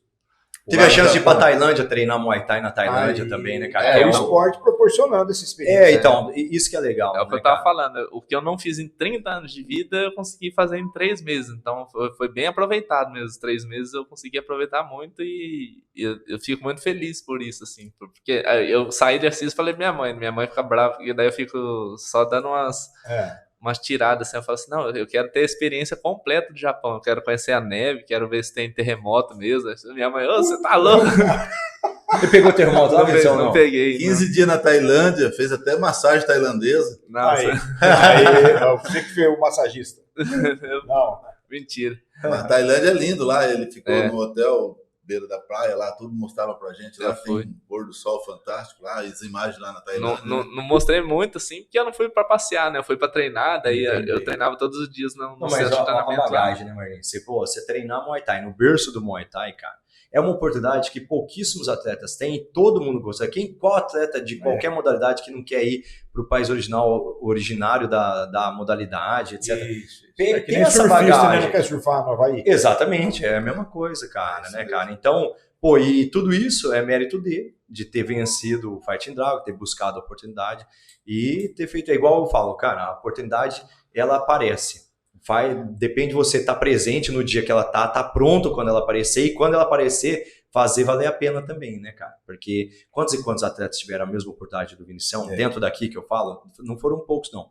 Teve a chance de ir pra Tailândia, treinar Muay Thai na Tailândia também, né, cara? É o esporte proporcionando essa experiência. Então, isso que é legal. É o que eu tava falando. O que eu não fiz em 30 anos de vida, eu consegui fazer em 3 meses. Então, foi bem aproveitado mesmo. Os 3 meses eu consegui aproveitar muito e eu fico muito feliz por isso, assim. Porque eu saí de Assis e falei pra minha mãe fica brava, porque daí eu fico só dando umas tiradas, assim, eu falo assim, não, eu quero ter a experiência completa do Japão, eu quero conhecer a neve, quero ver se tem terremoto mesmo. Minha mãe, você tá louco? Você pegou terremoto lá, Vinícius? Não peguei. 15 dias na Tailândia, fez até massagem tailandesa. Nossa. Você que foi o massagista. Não. Mentira. A Tailândia é lindo lá, ele ficou no hotel beira da praia lá, tudo mostrava pra gente. Lá tem um pôr do sol fantástico lá, as imagens lá na Tailândia. Não mostrei muito, assim, porque eu não fui pra passear, né? Eu fui pra treinar, daí eu treinava todos os dias no centro de treinamento. Uma bagagem, né, Marlene? Você treinar Muay Thai no berço do Muay Thai, cara, é uma oportunidade que pouquíssimos atletas têm e todo mundo gosta. Qual atleta de qualquer modalidade que não quer ir para o país originário da modalidade, etc. Isso. Tem essa bagagem. Não quer surfar no Havaí? Exatamente, é a mesma coisa, cara, né, cara? Então, e tudo isso é mérito dele, de ter vencido o Fighting Dragon, ter buscado a oportunidade e ter feito, igual eu falo, cara, a oportunidade, ela aparece. Depende de você estar presente no dia que ela tá pronto quando ela aparecer, e quando ela aparecer, fazer valer a pena também, né, cara? Porque quantos e quantos atletas tiveram a mesma oportunidade do Vinicião, dentro daqui que eu falo, não foram poucos, não.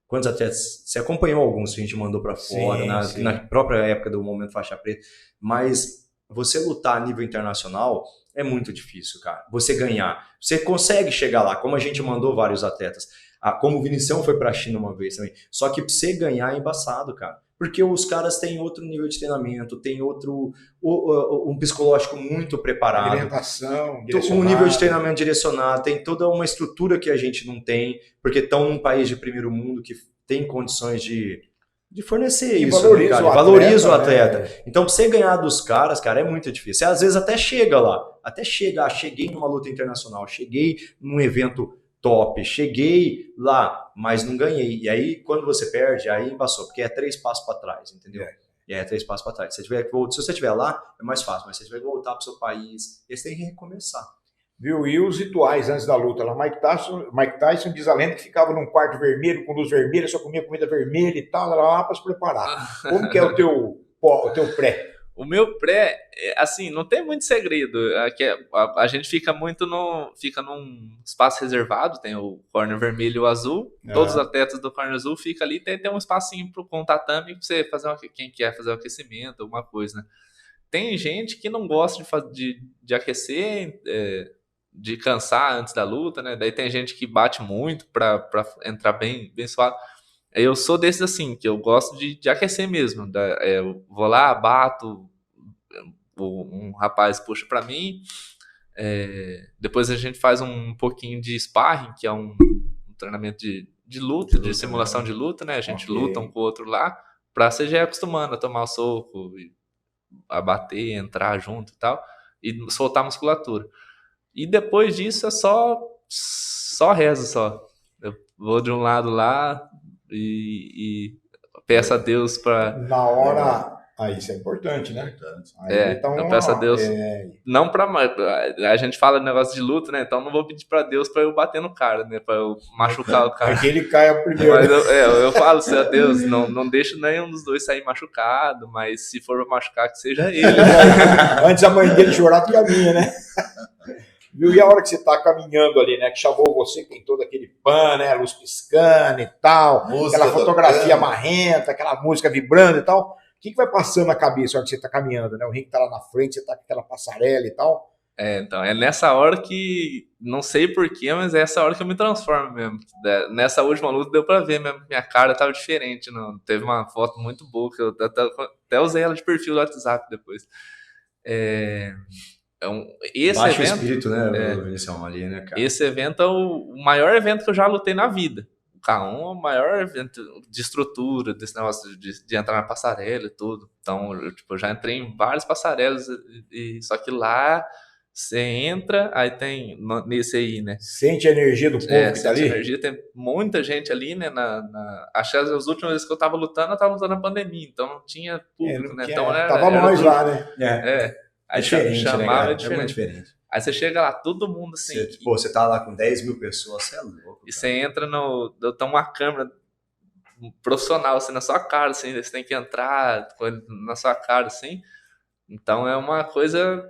Quantos atletas, você acompanhou alguns que a gente mandou para fora, na própria época do Momento Faixa Preta, mas você lutar a nível internacional é muito difícil, cara. Você ganhar. Você consegue chegar lá, como a gente mandou vários atletas. Como o Vinicião foi pra China uma vez também. Só que pra você ganhar é embaçado, cara. Porque os caras têm outro nível de treinamento, tem um psicológico muito preparado. Orientação, Um nível de treinamento direcionado, tem toda uma estrutura que a gente não tem, porque estão num país de primeiro mundo que tem condições de fornecer isso. Valoriza o atleta. Né? Então, pra você ganhar dos caras, cara, é muito difícil. Você, às vezes até chega lá, cheguei numa luta internacional, cheguei num evento top, cheguei lá, mas não ganhei. E aí, quando você perde, aí embaçou, porque é 3 passos para trás, entendeu? E aí é 3 passos para trás. Se você estiver lá, é mais fácil, mas se você tiver que voltar para o seu país, eles têm que recomeçar. Viu? E os rituais antes da luta lá? Mike Tyson diz a lenda que ficava num quarto vermelho, com luz vermelha, só comia comida vermelha e tal, lá para se preparar. Como que é o teu pré? O meu pré, assim, não tem muito segredo. A gente fica muito fica num espaço reservado, tem o corner vermelho e o azul. Todos os atletas do corner azul ficam ali, tem um espacinho com tatame pra você fazer quem quer fazer o aquecimento, alguma coisa, né? Tem gente que não gosta de aquecer, de cansar antes da luta, né? Daí tem gente que bate muito pra entrar bem suave. Eu sou desses assim, que eu gosto de aquecer mesmo. Eu vou lá, bato, um rapaz puxa pra mim, depois a gente faz um pouquinho de sparring, que é um treinamento de luta, de simulação de luta, né? A gente luta um com o outro lá, pra você já ir acostumando a tomar o soco, a bater, entrar junto e tal, e soltar a musculatura. E depois disso é só rezo, só. Eu vou de um lado lá e peço a Deus para... Na hora... isso é importante, né? Então, eu peço a Deus... Não para... A gente fala de negócio de luta, né? Então não vou pedir para Deus para eu bater no cara, né? Para eu machucar o cara. É que ele caia primeiro. Mas eu falo, a Deus, não deixa nenhum dos dois sair machucado, mas se for machucar, que seja ele. Antes a mãe dele chorar do que a minha, né? Viu? E a hora que você está caminhando ali, né? Que chamou você, que tem todo aquele pan, né? Luz piscando e tal, aquela fotografia marrenta, aquela música vibrando e tal. O que vai passando na cabeça na hora que você está caminhando, né? O ringue está lá na frente, você está com aquela passarela e tal. Então, é nessa hora que, não sei porquê, mas é essa hora que eu me transformo mesmo. Nessa última luta deu pra ver mesmo, minha cara tava diferente. Não? Teve uma foto muito boa, que eu até usei ela de perfil do WhatsApp depois. Esse Baixa evento, o espírito, né, Vinicião, ali, né, cara? Esse evento é o maior evento que eu já lutei na vida. O K1 é o maior evento de estrutura, desse negócio de entrar na passarela e tudo. Então, eu já entrei em várias passarelas, só que lá você entra, aí tem nesse aí, né? Sente a energia do povo que tá ali? Sente a energia, tem muita gente ali, né? Acho que as últimas vezes que eu tava lutando na pandemia, então não tinha público, né? Então, tava nós lá, né? Aí chamava, né, é diferente. Aí você chega lá, todo mundo assim. Você tá lá com 10 mil pessoas, você é louco. E você entra tem uma câmera profissional assim na sua cara, assim, você tem que entrar na sua cara, assim. Então é uma coisa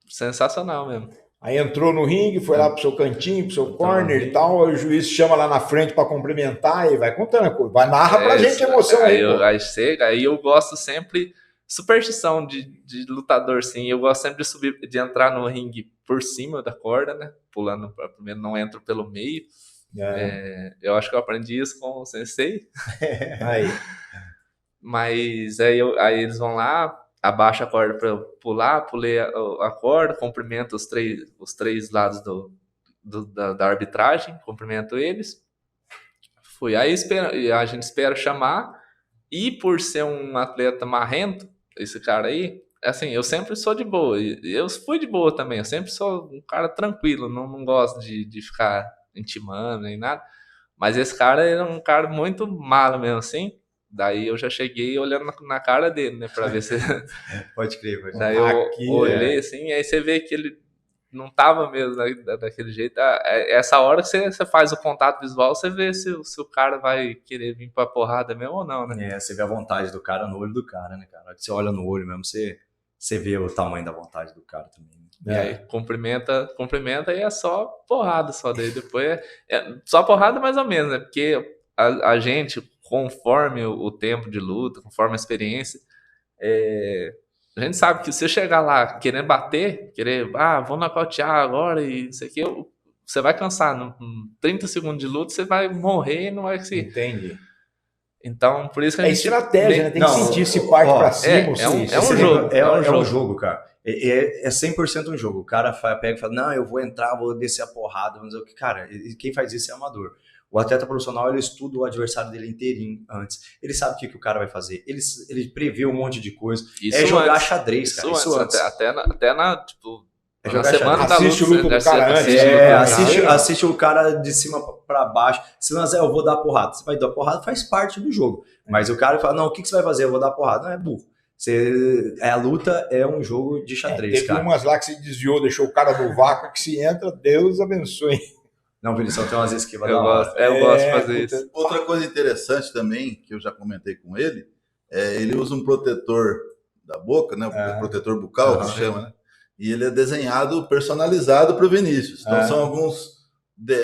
sensacional mesmo. Aí entrou no ringue, foi lá pro seu cantinho, pro seu corner e tal, aí o juiz chama lá na frente para complementar e vai contando, vai narra pra gente a emoção aí. Aí eu gosto sempre, superstição de lutador, sim, eu gosto sempre de entrar no ringue por cima da corda, né, pulando, primeiro não entro pelo meio. Eu acho que eu aprendi isso com o sensei. Mas aí eles vão lá, abaixa a corda para eu pular, pulei a corda, cumprimento os três lados da arbitragem, cumprimento eles. Aí a gente espera chamar, e por ser um atleta marrento, esse cara aí, assim, eu sempre sou de boa, eu fui de boa também, eu sempre sou um cara tranquilo, não gosto de ficar intimando nem nada, mas esse cara era um cara muito malo mesmo, assim. Daí eu já cheguei olhando na cara dele, né, pra ver se... Pode crer. Daí eu olhei assim, aí você vê que ele não tava mesmo daquele jeito. Essa hora que você faz o contato visual, você vê se o cara vai querer vir pra porrada mesmo ou não, né? Você vê a vontade do cara no olho do cara, né, cara? Na hora que você olha no olho mesmo, você vê o tamanho da vontade do cara também. E aí cumprimenta e é só porrada só. Daí depois só porrada mais ou menos, né? Porque a gente, conforme o tempo de luta, conforme a experiência, A gente sabe que se você chegar lá querendo bater, vou nocautear agora e isso aqui, você vai cansar. Em 30 segundos de luta, você vai morrer e não vai conseguir. Entendi. Então, por isso que a É gente... estratégia, né? Tem que sentir esse parte pra cima. É um jogo, cara. É 100% um jogo. O cara pega e fala, não, eu vou entrar, vou descer a porrada. Vamos dizer, cara, quem faz isso é amador. O atleta profissional, ele estuda o adversário dele inteirinho antes. Ele sabe o que o cara vai fazer. Ele prevê um monte de coisa. Isso é jogar antes. xadrez, cara. Isso antes. Até na, tipo... É Na jogar semana xadrez. da Assiste o luta do cara antes. Assiste o cara de cima pra baixo. Se não, eu vou dar porrada. Você vai dar porrada, faz parte do jogo. Mas o cara fala, não, o que você vai fazer? Eu vou dar porrada. Não, é burro. A luta é um jogo de xadrez, teve cara. umas lá que se desviou, deixou o cara no vácuo, que se entra, Deus abençoe. Não, Vinição, tem umas esquivas Eu da hora. gosto de fazer isso. Outra coisa interessante também, que eu já comentei com ele, ele usa um protetor da boca, né? O protetor bucal, que se chama, né? E ele é desenhado, personalizado para o Vinícius. Então são alguns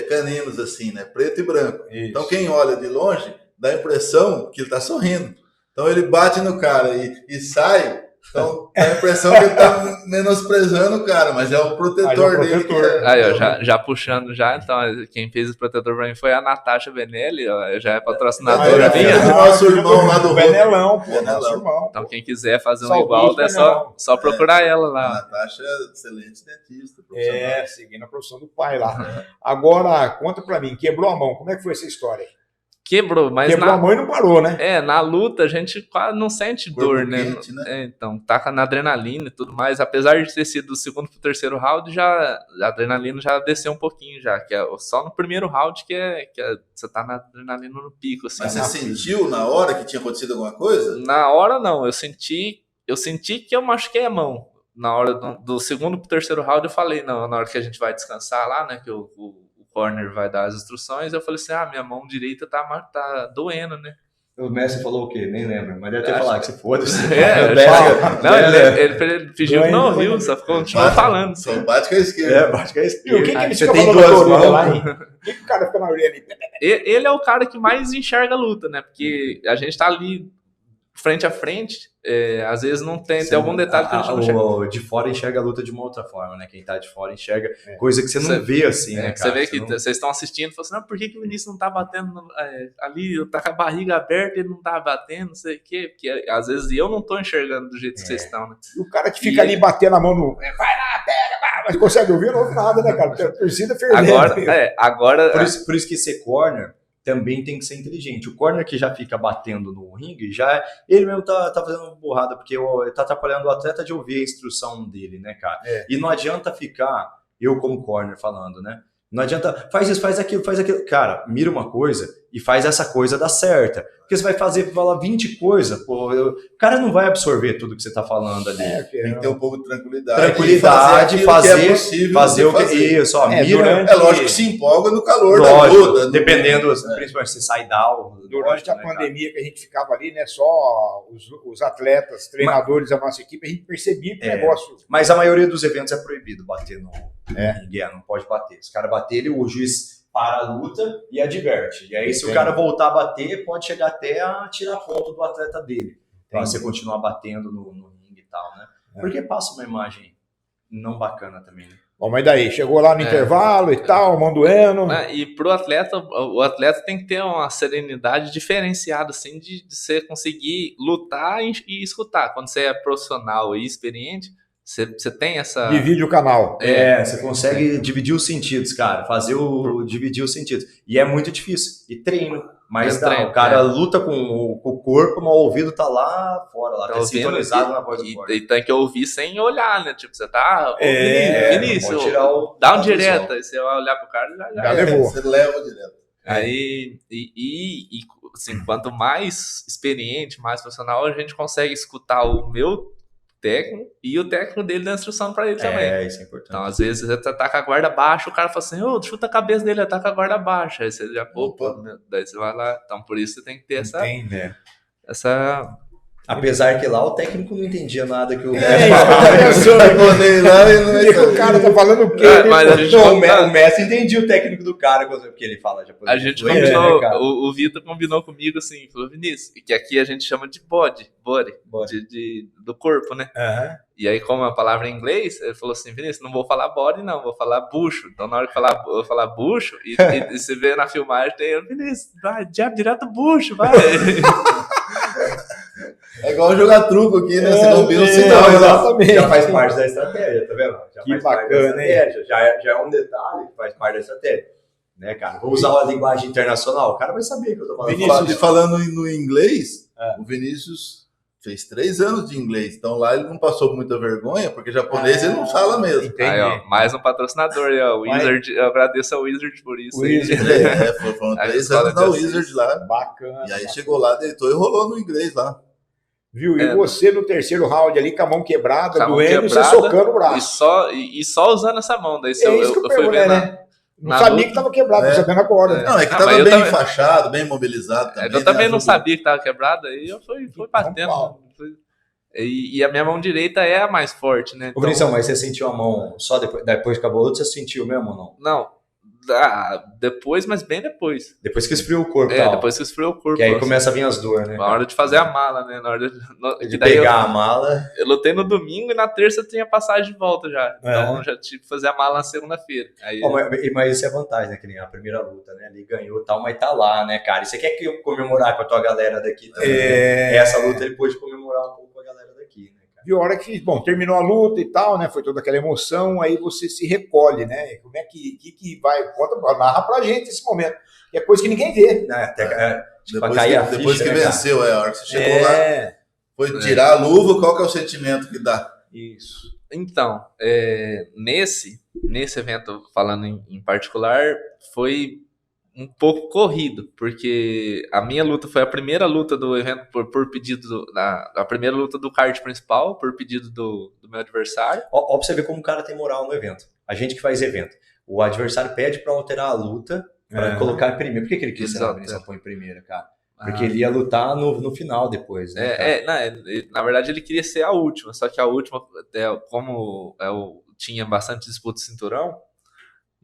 caninos assim, né? Preto e branco. Isso. Então quem olha de longe dá a impressão que ele está sorrindo. Então ele bate no cara e sai. Então dá a impressão que ele está menosprezando o cara, mas é o protetor dele. Aí, ó, já puxando já, então, quem fez o protetor pra mim foi a Natasha Benelli, ó, já é patrocinadora minha. Nosso irmão lá do Benelão, pô, Benelão. nosso irmão. Então, quem quiser fazer um Salve, igual, é só procurar ela A lá. Natasha é excelente dentista. profissional. Seguindo a profissão do pai lá. Agora, conta pra mim, quebrou a mão, como é que foi essa história? Quebrou, mas Quebrou a mão e não parou, né? na luta a gente quase não sente Corpo dor, né? quente, né? Então, tá na adrenalina e tudo mais. Apesar de ter sido do segundo pro terceiro round, a adrenalina já desceu um pouquinho já. Que é só no primeiro round que você tá na adrenalina no pico, assim. Mas você sentiu na hora que tinha acontecido alguma coisa? Na hora não, eu senti que eu machuquei a mão. Na hora do segundo pro terceiro round eu falei, não, na hora que a gente vai descansar lá, né, que o corner vai dar as instruções, eu falei assim, minha mão direita tá doendo, né? O Messi falou o quê? Nem lembro, mas deve ter falado que se foda-se. Ele fingiu que não ouviu, só continuou falando. Só bate com a esquerda. Bate com a E esquerda. o que ele Você fica tem falando duas na orelha mãos. lá, hein? O que o cara fica na orelha ali? Ele é o cara que mais enxerga a luta, né? Porque a gente tá ali frente a frente, às vezes não tem algum detalhe que a gente não enxerga. O de fora enxerga a luta de uma outra forma, né? Quem tá de fora enxerga coisa que você não vê assim, né, cara? Você vê que vocês estão assistindo e falam assim, por que o Vinícius não tá batendo ali, tá com a barriga aberta e ele não tá batendo, não sei o quê. Porque às vezes eu não tô enxergando do jeito que vocês estão, né? E o cara que fica ali batendo a mão no... Vai lá, pega, mas consegue ouvir? Não ouve nada, né, cara? Porque a torcida fervendo. Agora... Por isso que ser corner também tem que ser inteligente. O corner que já fica batendo no ringue, ele mesmo tá fazendo uma burrada, porque tá atrapalhando o atleta de ouvir a instrução dele, né, cara? E não adianta ficar, eu como corner falando, né? Não adianta, faz isso, faz aquilo. Cara, mira uma coisa e faz essa coisa dar certa. Porque você vai falar 20 coisas, o cara não vai absorver tudo que você tá falando ali. Tem que ter um pouco de tranquilidade. Fazer o que isso, ó, mira. É lógico que se empolga no calor lógico, da luta. Dependendo, principalmente se sai down. Durante a pandemia que a gente ficava ali, né, só os atletas, treinadores da nossa equipe, a gente percebia que o negócio... Mas a maioria dos eventos é proibido bater no ninguém, não pode bater. Se o cara bater, o juiz para a luta e adverte. E aí, se o cara voltar a bater, pode chegar até a tirar ponto do atleta dele. Pra você continuar batendo no ringue e tal, né? Porque passa uma imagem não bacana também, né? Bom, mas daí, chegou lá no intervalo e tal, mão doendo. E pro atleta, o atleta tem que ter uma serenidade diferenciada, assim, de você conseguir lutar e escutar. Quando você é profissional e experiente, você tem essa... Divide o canal. Você consegue dividir os sentidos, cara. Dividir os sentidos. E é muito difícil. E treino. Mas o cara luta com o corpo, mas o ouvido tá lá fora, lá tá sintonizado na voz do corpo. E tem que ouvir sem olhar, né? Tipo, você tá... Vinícius, dá um direto. Aí você vai olhar pro cara e já levou. Você leva direto. Aí, assim, quanto mais experiente, mais profissional, a gente consegue escutar o meu técnico e o técnico dele dá instrução pra ele também. Isso é importante. Então, às vezes, você tá com a guarda baixa, o cara fala assim, chuta a cabeça dele, ele tá com a guarda baixa. Aí você já, daí você vai lá. Então, por isso você tem que ter Apesar que lá o técnico não entendia nada que o Japonês lá e não é O cara tá falando o quê? Mas a gente Não, combinou, o Messi entendia o técnico do cara, porque ele fala japonês. a gente fluente, combinou, né, cara? o Vitor combinou comigo assim, falou, Vinícius, que aqui a gente chama de body, Body. do corpo, né? Aham. E aí, como a palavra em inglês, ele falou assim, Vinícius, não vou falar body, não, vou falar bucho. Então, na hora que eu falar bucho, e você vê na filmagem, tem o Vinícius, vai, direto bucho, vai. É igual jogar truco aqui, né? Você É, combina o é, sinal. né? exatamente. Já faz parte da estratégia, tá vendo? Já Que faz parte da bacana, hein? estratégia. Já é um detalhe que faz parte da estratégia. Né, cara? Vou usar uma linguagem internacional, o cara vai saber que eu tô falando. Vinícius, E falando no inglês, o Vinícius fez 3 anos de inglês. Então lá ele não passou muita vergonha, porque japonês ele não fala mesmo. Entendi. Aí, ó, mais um patrocinador aí, ó, o Mas- Wizard, eu agradeço ao Wizard por isso. aí. Wizard. Foram Aí 3 escola anos na de Wizard lá. Bacana. E aí chegou lá, deitou e rolou no inglês lá. Viu? E É. você no terceiro round ali com a mão quebrada, Com a mão doendo, e você quebrada, socando o E braço. só usando essa mão, daí É isso que eu fui perguntei, ver né? Não na sabia luta. que tava quebrado, tô sabendo agora. né? Não, é que Ah, tava mas eu bem também- enfaixado, bem mobilizado também. Eu também né? não Ajudou. sabia que tava quebrado, aí eu fui batendo. pau. E a minha mão direita é a mais forte, né? Ô, Vinicius, mas você sentiu a mão só depois que acabou a luta, você sentiu mesmo ou não? Não, depois, mas bem depois. Depois que esfriou o corpo, tal. Depois que esfriou o corpo. Que aí assim. começa a vir as dores, né? Na hora de fazer a mala, né? Na hora De que daí pegar a mala. eu lutei no domingo e na terça eu tinha passagem de volta já. Então eu já tive que fazer a mala na segunda-feira. Aí, Ó, mas isso é vantagem, né? Que nem a primeira luta, né? Ele ganhou e tal, mas tá lá, né, cara? E você quer comemorar com a tua galera daqui também? Né? Essa luta ele pôde comemorar um pouco com a galera daqui, né, cara? Viu a hora que, bom, terminou a luta e tal, né? Foi toda aquela emoção, aí você se recolhe, né? Como é que vai? Narra pra gente esse momento. Que é coisa que ninguém vê. Né? Até, pra Depois cair a que, depois ficha, que né, cara? venceu, a hora que você chegou lá, É. foi tirar a luva, qual que é o sentimento que dá? Isso. Então, nesse evento, falando em particular, foi um pouco corrido, porque a minha luta foi a primeira luta do evento por pedido, a primeira luta do card principal, por pedido do meu adversário. Ó, pra você ver como o cara tem moral no evento. A gente que faz evento. O adversário pede pra alterar a luta, pra colocar em primeira. Por que ele quis Exato, a Vinicius põe em primeira, cara? Porque ele ia lutar no final depois, né? cara? Na verdade ele queria ser a última, só que a última, como tinha bastante disputa de cinturão,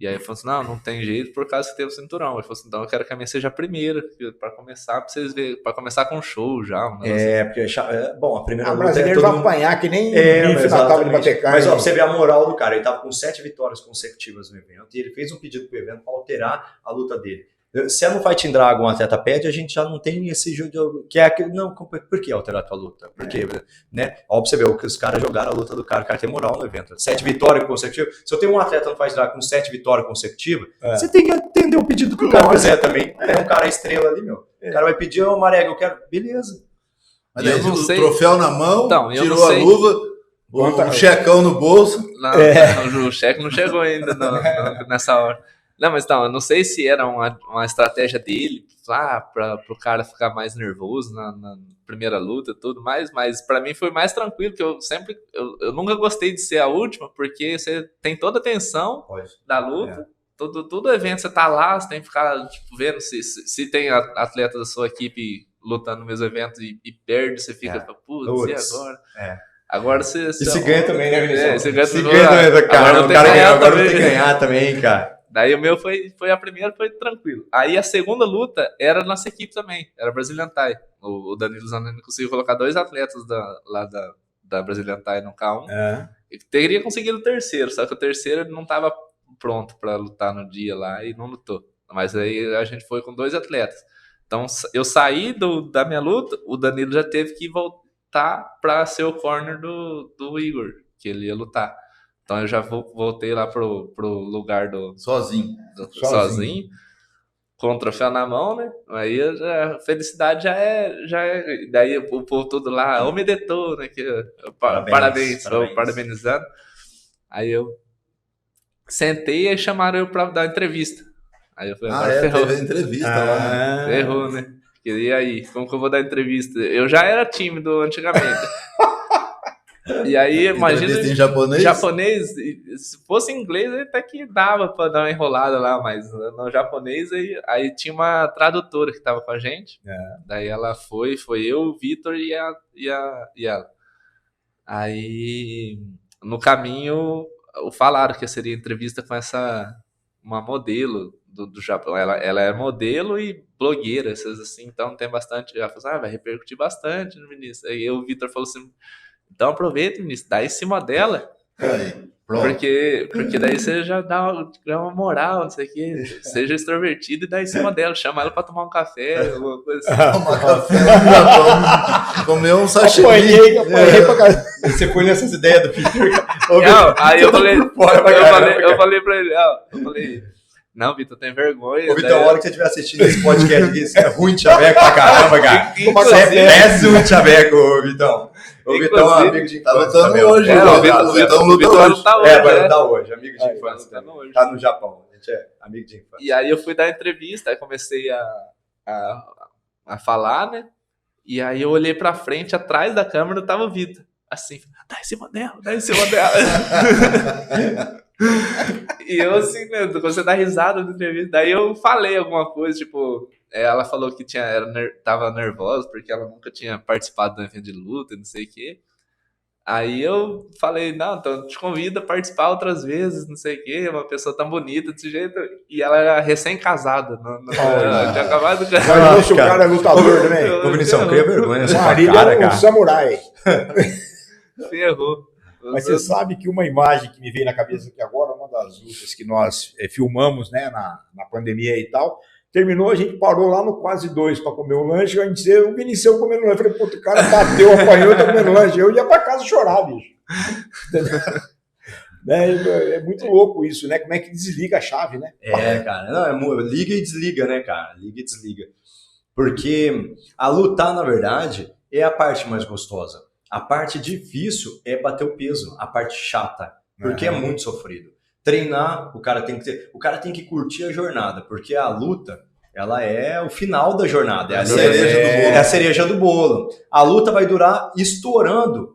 e aí ele falou assim, não tem jeito por causa que teve o cinturão. Ele falou assim, então eu quero que a minha seja a primeira, pra começar, pra vocês verem, pra começar com um show já. Um negócio assim. Bom, a primeira O luta brasileiro vai apanhar que nem bife na tábua de bater carne. Mas ó, pra você ver a moral do cara, ele tava com 7 vitórias consecutivas no evento e ele fez um pedido pro evento pra alterar a luta dele. Se é no Fighting Dragon um atleta pede, a gente já não tem esse jogo que é não, por que alterar a tua luta? Porque, né? Ó, pra você ver, que os caras jogaram a luta do cara, o cara tem moral no evento. 7 vitórias consecutivas. Se eu tenho um atleta no Fighting Dragon com 7 vitórias consecutivas, você tem que atender o pedido que o cara quiser também. É um cara estrela ali, meu. O cara vai pedir, ô Marega, eu quero. Beleza. Mas E daí eu não o sei- troféu na mão, Então, eu tirou não a sei- luva, um checão no bolso. O cheque não chegou ainda nessa hora. Não, mas não, eu não sei se era uma estratégia dele, para o cara ficar mais nervoso na primeira luta e tudo mais, mas para mim foi mais tranquilo, que eu nunca gostei de ser a última, porque você tem toda a tensão da luta, todo evento você tá lá, você tem que ficar tipo, vendo se tem atleta da sua equipe lutando no mesmo evento e perde, você fica, putz, e agora? Agora você... E se ganha também, né, Vinicius? Você ganha Se tudo. ganha também, cara. Agora O cara ganha, agora também. tem que ganhar também, cara. Daí o meu foi a primeira, foi tranquilo. Aí a segunda luta era nossa equipe também, era Brazilian Thai. O Danilo Zanoni conseguiu colocar 2 atletas da Brazilian Thai no K1. Ele teria conseguido o terceiro, só que o terceiro não estava pronto para lutar no dia lá e não lutou. Mas aí a gente foi com 2 atletas. Então eu saí da minha luta, o Danilo já teve que voltar para ser o corner do Igor, que ele ia lutar. Então eu já voltei lá pro lugar Sozinho. sozinho, com o troféu na mão, né? Aí a felicidade já é. Daí o povo todo lá, omedetou, né? Parabéns, parabenizando. Aí eu sentei e chamaram eu pra dar entrevista. Aí eu falei, agora ferrou. Teve entrevista lá. Né? Ferrou, né? E aí, como que eu vou dar entrevista? Eu já era tímido antigamente. E aí, imagina. Entrevista em japonês? Japonês, se fosse em inglês, até que dava pra dar uma enrolada lá, mas no japonês, aí tinha uma tradutora que tava com a gente. Daí ela foi eu, o Vitor e ela. Aí, no caminho, falaram que seria entrevista com uma modelo do Japão. Ela é modelo e blogueira, essas assim, então tem bastante. Ela falou assim, vai repercutir bastante no ministro. Aí o Vitor falou assim, então aproveita, ministro, dá em cima dela. Aí, pronto. Porque daí você já dá uma moral, não sei o quê. Seja extrovertido e dá em cima dela. Chama ela pra tomar um café, alguma coisa assim. Tomar café no Japão, comer um sachê. Apanhei pra caramba. Você foi nessas ideias do Peter. Não, aí eu falei, eu falei pra ele, eu falei, não, Vitor, tem vergonha. Ô, Vitão, a hora que você estiver assistindo esse podcast aqui, você é ruim de chaveco pra caramba, cara. Você é péssimo de chaveco, ô, Vitão. O Vitão é um amigo de Tá infância. lutando hoje, o Vitão luta Vitão hoje. tá hoje, É, vai né? lutar hoje, amigo de infância. Vai lutar hoje. Tá no Japão, a gente é amigo de infância. E aí eu fui dar entrevista, aí comecei a falar, né? E aí eu olhei pra frente, atrás da câmera tava o Vitor. Assim, dá em cima dela. E eu assim, né, comecei a dar risada na entrevista. Daí eu falei alguma coisa, tipo, ela falou que tava nervosa porque ela nunca tinha participado do evento de luta, não sei o quê. Aí eu falei, não, então eu te convido a participar outras vezes, não sei o quê, uma pessoa tão bonita desse jeito. E ela era recém-casada, tinha acabado de Mas deixa o cara é lutador também. Ô, Vinicius, cria vergonha nessa O sua marido cara, é um cara. samurai. Ferrou. Mas você sabe que uma imagem que me veio na cabeça aqui agora, uma das lutas que nós filmamos, né, na pandemia e tal, terminou, a gente parou lá no Quase 2 para comer um lanche, a gente disse, o Vinicius comendo lanche. Eu falei, puto, o cara bateu, apanhou, tá comendo lanche. Eu ia para casa chorar, bicho. É muito louco isso, né? Como é que desliga a chave, né? É, cara. Não, liga e desliga, né, cara? Liga e desliga. Porque a lutar, na verdade, é a parte mais gostosa. A parte difícil é bater o peso, a parte chata, porque é muito sofrido. Treinar, o cara tem que curtir a jornada, porque a luta, ela é o final da jornada, é a cereja do bolo. É a cereja do bolo. A luta vai durar estourando.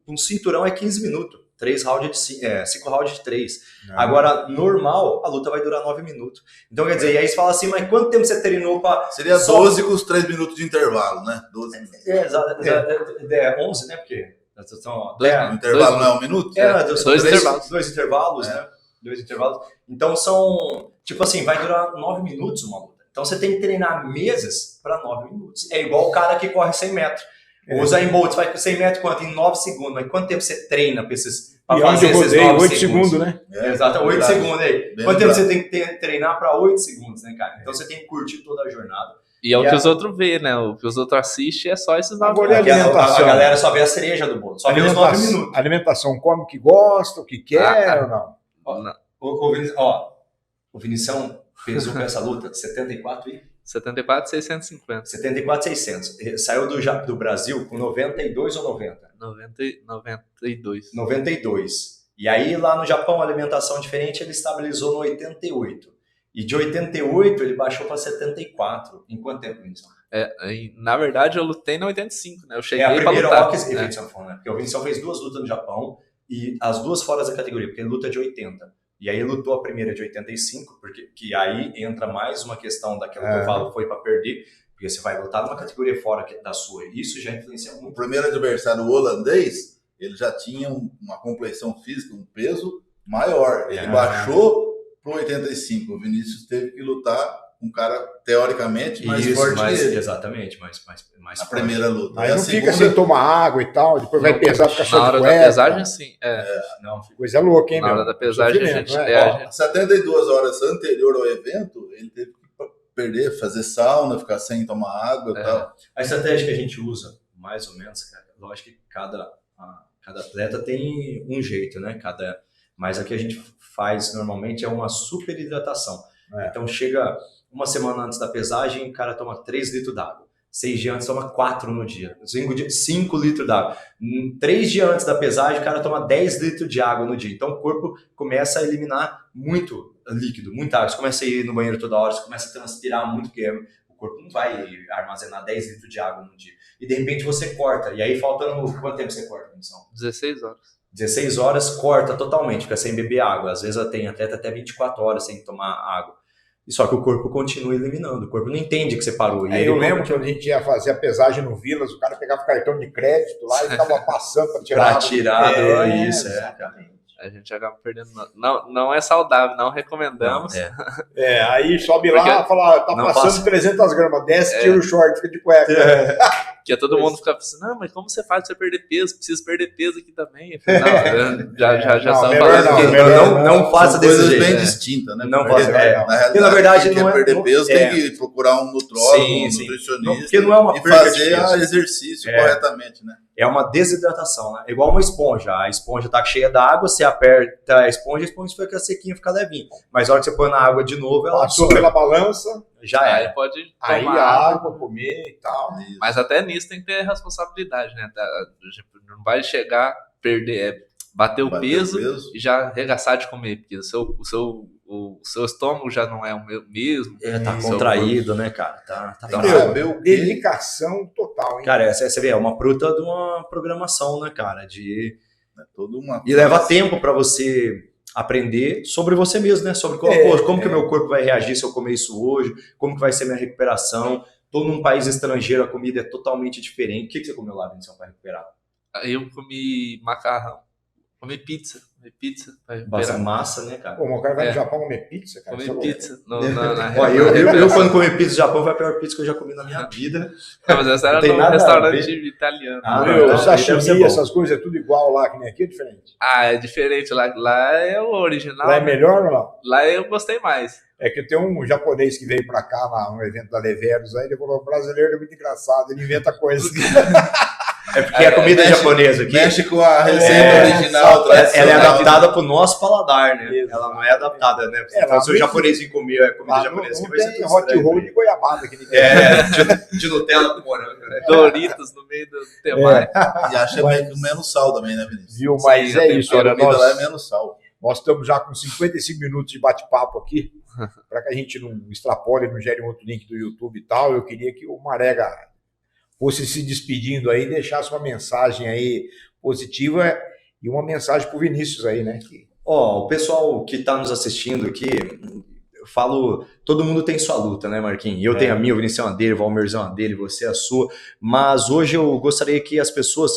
Um cinturão é 15 minutos. 5 rounds de 3. Agora, normal, a luta vai durar 9 minutos. Então, quer dizer, e aí você fala assim, mas quanto tempo você treinou para... Seria 12 com os 3 minutos de intervalo, né? 12 minutos. Exato. 11, né? Porque... O intervalo não é 1 minuto? Dois intervalos, né? 2 intervalos. Então, são... Tipo assim, vai durar 9 minutos uma luta. Então, você tem que treinar meses para 9 minutos. É igual o cara que corre 100 metros. O Usain Bolt vai com 100 metros quanto? Em 9 segundos. Mas quanto tempo você treina para fazer esses 9 segundos? Né? Exato, 8 segundos aí. Quanto tempo você tem que treinar para 8 segundos, né, cara? Então você tem que curtir toda a jornada. E é o que os outros vê, né? O que os outros assistem é só esses 9 Agora minutos. A galera só vê a cereja do bolo, só vê os 9 minutos. Alimentação, come o que gosta, o que quer ou não? O Vinicião pesou com essa luta 74 e... 74,650. 74,600. Saiu do Brasil com 92 ou 90? 92. 92. E aí lá no Japão, a alimentação diferente, ele estabilizou no 88. E de 88 ele baixou para 74. Em quanto tempo, Vinicião? Na verdade, eu lutei na 85, né? Eu cheguei a primeira pra lutar. né? Porque o Vinicião fez 2 lutas no Japão e as 2 fora da categoria, porque ele luta de 80. E aí ele lutou a primeira de 85, que aí entra mais uma questão daquela que eu falo, foi para perder, porque você vai lutar numa categoria fora da sua, e isso já influencia muito. O primeiro adversário, o holandês, ele já tinha uma complexão física, um peso maior. Ele baixou para 85. O Vinícius teve que lutar com um cara, teoricamente, mais forte que ele. Exatamente, mais a primeira luta. Aí não fica sem tomar água e tal, depois vai pesar, fica só na hora de da cueca. pesagem, sim. Coisa louca, hein, Na meu? hora da pesagem, a gente... 72 horas anterior ao evento, ele teve que perder, fazer sauna, ficar sem tomar água e tal. A estratégia que a gente usa, mais ou menos, cara, lógico que cada atleta tem um jeito, né? Mas a que a gente faz normalmente é uma super hidratação. Então chega uma semana antes da pesagem, o cara toma 3 litros d'água. 6 dias antes toma 4 no dia. 5 litros d'água. 3 dias antes da pesagem, o cara toma 10 litros de água no dia. Então o corpo começa a eliminar muito líquido, muita água. Você começa a ir no banheiro toda hora, você começa a transpirar muito, porque o corpo não vai armazenar 10 litros de água no dia. E de repente você corta, e aí faltando quanto tempo você corta, Vinicião? 16 horas. 16 horas corta totalmente, fica sem beber água. Às vezes tem até 24 horas sem tomar água. E só que o corpo continua eliminando, o corpo não entende que você parou. E eu lembro que a gente ia fazer a pesagem no Vilas, o cara pegava o cartão de crédito lá e ficava passando para tirar. Pra tirar, isso, exatamente. A gente acaba perdendo. Não é saudável, não recomendamos. Aí sobe lá e fala, tá passando passa. 300 gramas, desce, tira o short, fica de cueca. Porque todo mundo fica pensando, não, mas como você faz pra você perder peso? Precisa perder peso aqui também. Eu falei, não, já estamos falando não faça São desse coisas jeito. bem distintas, né? Não Porque, faça, na realidade, porque na verdade quem não quer é perder peso tem que procurar um nutrólogo, um nutricionista, porque não é uma e perda de fazer peso. exercício corretamente, né? É uma desidratação, né? É igual uma esponja. A esponja tá cheia d'água, você aperta a esponja fica sequinha, fica levinha. Mas a hora que você põe na água de novo, ela Passou pela balança, já Aí é. pode aí tomar a água, comer e tal. Mas até nisso tem que ter responsabilidade, né? Não vai chegar, bater o peso e já arregaçar de comer, porque o seu estômago já não é o mesmo. Tá contraído, né, cara? Tá Tem que Meu, saber o que... dedicação total, hein? Cara, você vê, é uma fruta de uma programação, né, cara? É toda uma E leva tempo pra você aprender sobre você mesmo, né? Sobre como que o meu corpo vai reagir se eu comer isso hoje, como que vai ser minha recuperação. Tô num país estrangeiro, a comida é totalmente diferente. O que você comeu lá, Vinicius, para recuperar? Aí eu comi macarrão, comi pizza pra recuperar. Bastante massa, né, cara? Pô, o cara vai no Japão comer pizza, cara. Comi Isso é pizza. Ó, eu quando comi pizza no Japão, foi a pior pizza que eu já comi na minha vida. Mas essa era Não tem num nada a restaurante ver. italiano. Ah, louco. Meu, não, sashimi, deve ser bom. essas coisas é tudo igual lá, que nem aqui, é diferente. É diferente. Lá é o original. Lá é melhor ou não? Lá eu gostei mais. É que tem um japonês que veio pra cá, no evento da Leveros, aí ele falou, o brasileiro é muito engraçado, ele inventa coisas. É porque a comida mexe- japonesa aqui, Mexe com a receita original, ela é tradicional. adaptada pro nosso paladar, né? Exato. Ela não é adaptada, né? É, Então, lá se o não japonês vir comer comida Lá japonesa, não aqui vai ser tem tudo hot estranho. roll de goiabada que ninguém De Nutella com morango, né? Doritos no meio do temaki. E acha menos sal também, né, Vinícius? viu, mas Sim, é isso, A olha, comida lá é nós menos sal. estamos já com 55 minutos de bate-papo aqui, para que a gente não extrapole, não gere um outro link do YouTube e tal, eu queria que o Marega fosse se despedindo aí, deixasse uma mensagem aí positiva e uma mensagem pro Vinícius aí, né? Ó, o pessoal que tá nos assistindo aqui, eu falo, todo mundo tem sua luta, né, Marquinhos? Eu tenho a minha, o Vinicius é uma dele, o Valmerzão é uma dele, você é a sua, mas hoje eu gostaria que as pessoas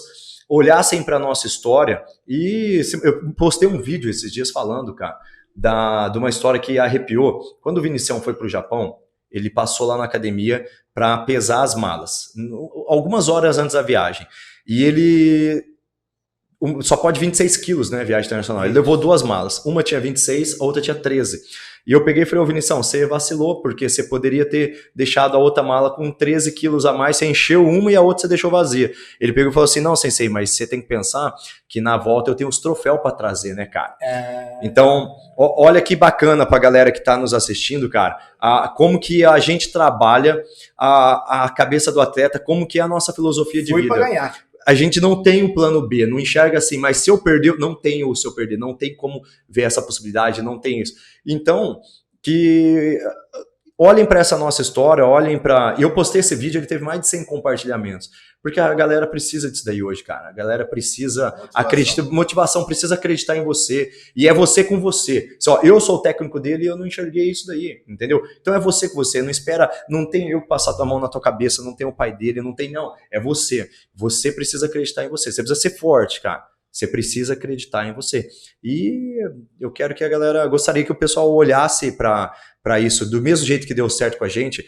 olhassem para nossa história e eu postei um vídeo esses dias falando, cara, de uma história que arrepiou. Quando o Vinicius foi pro Japão, ele passou lá na academia para pesar as malas, algumas horas antes da viagem, e ele só pode 26 quilos, né, viagem internacional. Ele levou 2 malas. Uma tinha 26, a outra tinha 13. E eu peguei e falei, ô Vinição, você vacilou, porque você poderia ter deixado a outra mala com 13 quilos a mais, você encheu uma e a outra você deixou vazia. Ele pegou e falou assim, não, sensei, mas você tem que pensar que na volta eu tenho os troféus para trazer, né, cara? Então, olha que bacana pra galera que tá nos assistindo, cara, como que a gente trabalha a cabeça do atleta, como que é a nossa filosofia de Foi vida. para ganhar. A gente não tem um plano B, não enxerga assim, mas se eu perder, não tem o se eu perder, não tem como ver essa possibilidade, não tem isso. Então, que olhem para essa nossa história, olhem para... Eu postei esse vídeo, ele teve mais de 100 compartilhamentos, porque a galera precisa disso daí hoje, cara. A galera precisa acreditar, motivação, precisa acreditar em você, e é você com você. Só eu sou o técnico dele e eu não enxerguei isso daí, entendeu? Então é você com você, não espera, não tem eu passar a mão na tua cabeça, não tem o pai dele, não tem não, é você. Você precisa acreditar em você, você precisa ser forte, cara. Você precisa acreditar em você. E eu quero que a galera, gostaria que o pessoal olhasse para isso. Do mesmo jeito que deu certo com a gente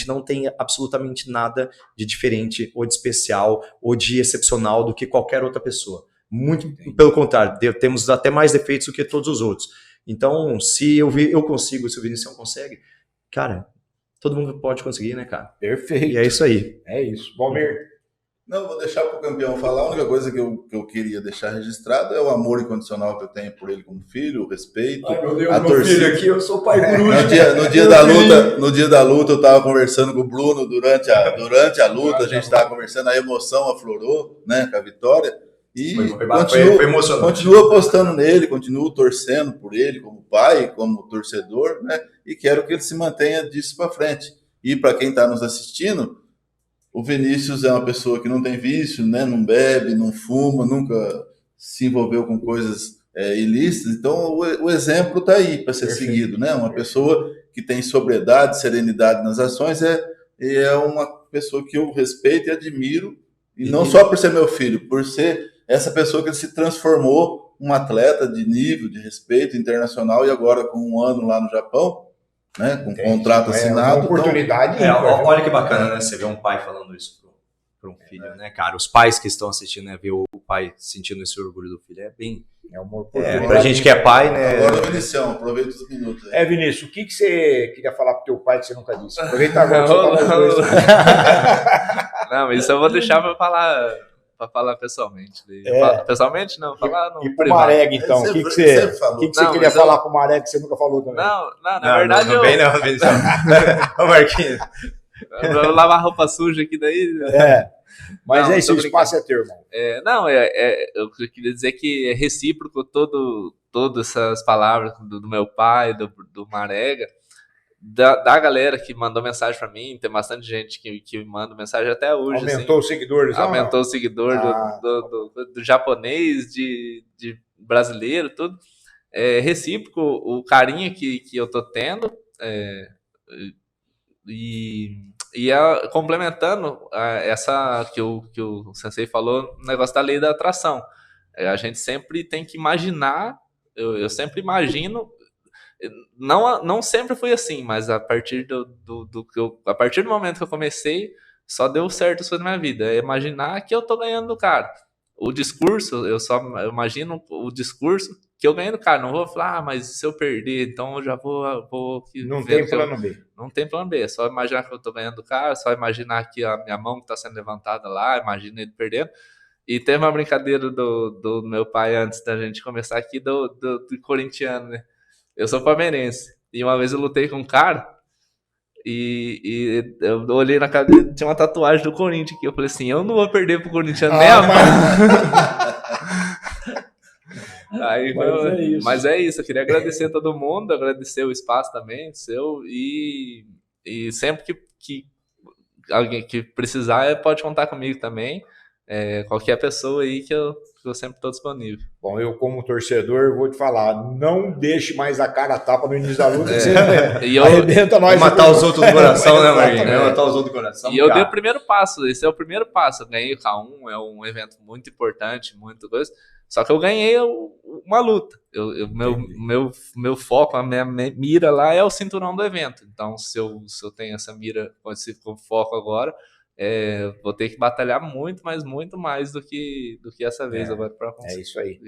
não tem absolutamente nada de diferente, ou de especial, ou de excepcional do que qualquer outra pessoa. Muito pelo contrário, temos até mais defeitos do que todos os outros. Então, se eu consigo, se o Vinicius consegue, cara, todo mundo pode conseguir, né, cara? Perfeito. E é isso aí. É isso. Valmir. Não, vou deixar para o campeão falar. A única coisa que eu queria deixar registrado é o amor incondicional que eu tenho por ele como filho, o respeito. Ai, meu Deus, a meu torcida. filho aqui, eu sou pai coruja. No dia da luta, eu estava conversando com o Bruno durante a luta, a gente estava conversando, a emoção aflorou, né, com a vitória. E foi emocionante. continuo apostando nele, continuo torcendo por ele como pai, como torcedor, né? E quero que ele se mantenha disso para frente. E para quem está nos assistindo, o Vinícius é uma pessoa que não tem vício, né? Não bebe, não fuma, nunca se envolveu com coisas ilícitas. Então, o exemplo está aí para ser seguido, né? Uma pessoa que tem sobriedade, serenidade nas ações é uma pessoa que eu respeito e admiro, e não só por ser meu filho, por ser essa pessoa que se transformou um atleta de nível, de respeito internacional, e agora com 1 ano lá no Japão, né, com contrato assinado. Uma oportunidade. Então, olha que bacana, né? Você vê um pai falando isso para um filho, né, cara? Os pais que estão assistindo, né, ver o pai sentindo esse orgulho do filho é bem... É uma oportunidade. Pra gente que é pai, né? Agora, Vinícius, aproveita os minutos aí. Vinícius, o que você queria falar pro teu pai que você nunca disse? Aproveita agora que você tá com os dois. Não, isso eu vou deixar para falar pessoalmente. Pessoalmente não, falar no E pro privado. Marega, então, o que você queria falar pro Marega que você nunca falou também? Não, na verdade não vem não, Vinícius. Ô, Marquinhos. Eu vou lavar roupa suja aqui daí. Mas não, é isso, o espaço é teu, irmão. Eu queria dizer que é recíproco todas essas palavras do meu pai, do Marega, da galera que mandou mensagem para mim. Tem bastante gente que manda mensagem até hoje. Aumentou os seguidores? Aumentou o seguidor do japonês, de brasileiro, tudo. É recíproco o carinho que eu tô tendo. Complementando essa que o Sensei falou, o negócio da lei da atração. A gente sempre tem que imaginar, eu sempre imagino, não sempre foi assim, mas a partir a partir do momento que eu comecei, só deu certo isso na minha vida. É imaginar que eu tô ganhando do cara. O discurso, eu imagino o discurso que eu ganhei do cara. Não vou falar, mas se eu perder, então eu já vou não tem plano B. Não tem plano B. É só imaginar que eu tô ganhando do cara, só imaginar que a minha mão que tá sendo levantada lá, imagina ele perdendo. E teve uma brincadeira do meu pai antes da gente começar aqui, do corintiano, né? Eu sou palmeirense. E uma vez eu lutei com um cara e eu olhei na cara dele, tinha uma tatuagem do Corinthians aqui. Eu falei assim, eu não vou perder pro corintiano nem a Mas é isso, eu queria agradecer a todo mundo, agradecer o espaço também, seu, e sempre que alguém que precisar pode contar comigo também, qualquer pessoa aí que eu sempre estou disponível. Bom, eu como torcedor vou te falar, não deixe mais a cara a tapa no início da luta, você arrebenta nós. Vai matar os outros do coração, né, Marquinhos? Vai matar os outros do coração. E eu dei o primeiro passo, esse é o primeiro passo, eu ganhei o K1, é um evento muito importante, muito coisa. Só que eu ganhei uma luta. Meu foco, a minha mira lá é o cinturão do evento. Então, se eu tenho essa mira com esse foco agora, vou ter que batalhar muito, mas muito mais do que essa vez agora para conseguir. É isso aí.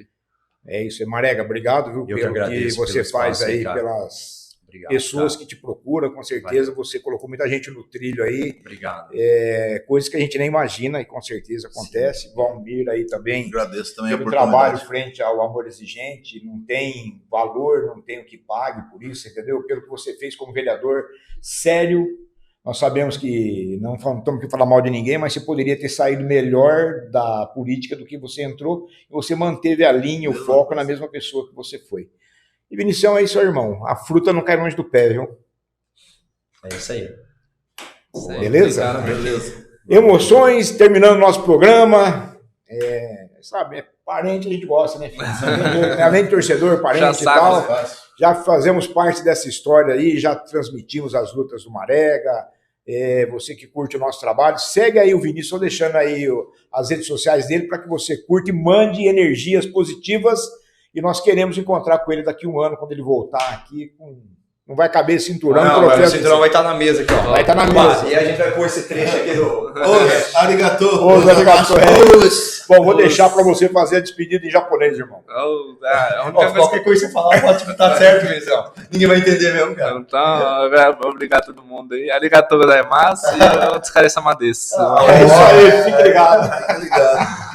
É isso aí. Marega, obrigado, viu, pelo que você faz aí, pelas pessoas que te procuram, com certeza. Você colocou muita gente no trilho aí. Obrigado. Coisas que a gente nem imagina e com certeza acontece. Sim. Valmir aí também. Agradeço também pelo trabalho frente ao Amor Exigente. Não tem valor, não tem o que pague por isso, entendeu? Pelo que você fez como vereador, sério. Nós sabemos que não estamos aqui falar mal de ninguém, mas você poderia ter saído melhor da política do que você entrou e você manteve a linha, o foco na mesma pessoa que você foi. E Vinicião, é isso aí, irmão. A fruta não cai longe do pé, viu? É isso aí. Beleza? Beleza. Emoções, terminando o nosso programa. Sabe, parente a gente gosta, né, filho? Além de torcedor, parente e tal. Já fazemos parte dessa história aí, já transmitimos as lutas do Marega. Você que curte o nosso trabalho, segue aí o Vinícius, estou deixando aí as redes sociais dele para que você curte e mande energias positivas. E nós queremos encontrar com ele daqui a 1 ano, quando ele voltar aqui. Não vai caber cinturão. Não, o cinturão vai estar na mesa aqui, ó. Vai estar na mesa. E a gente vai pôr esse trecho aqui do... Arigato. Bom, vou deixar para você fazer a despedida em japonês, irmão. Qualquer coisa que você falar, pode estar certo, Vinícius. Ninguém vai entender mesmo, cara. Então, obrigado a todo mundo aí. Arigato gozaimasu e o descareça madesu. É isso aí, fique ligado. Fique ligado.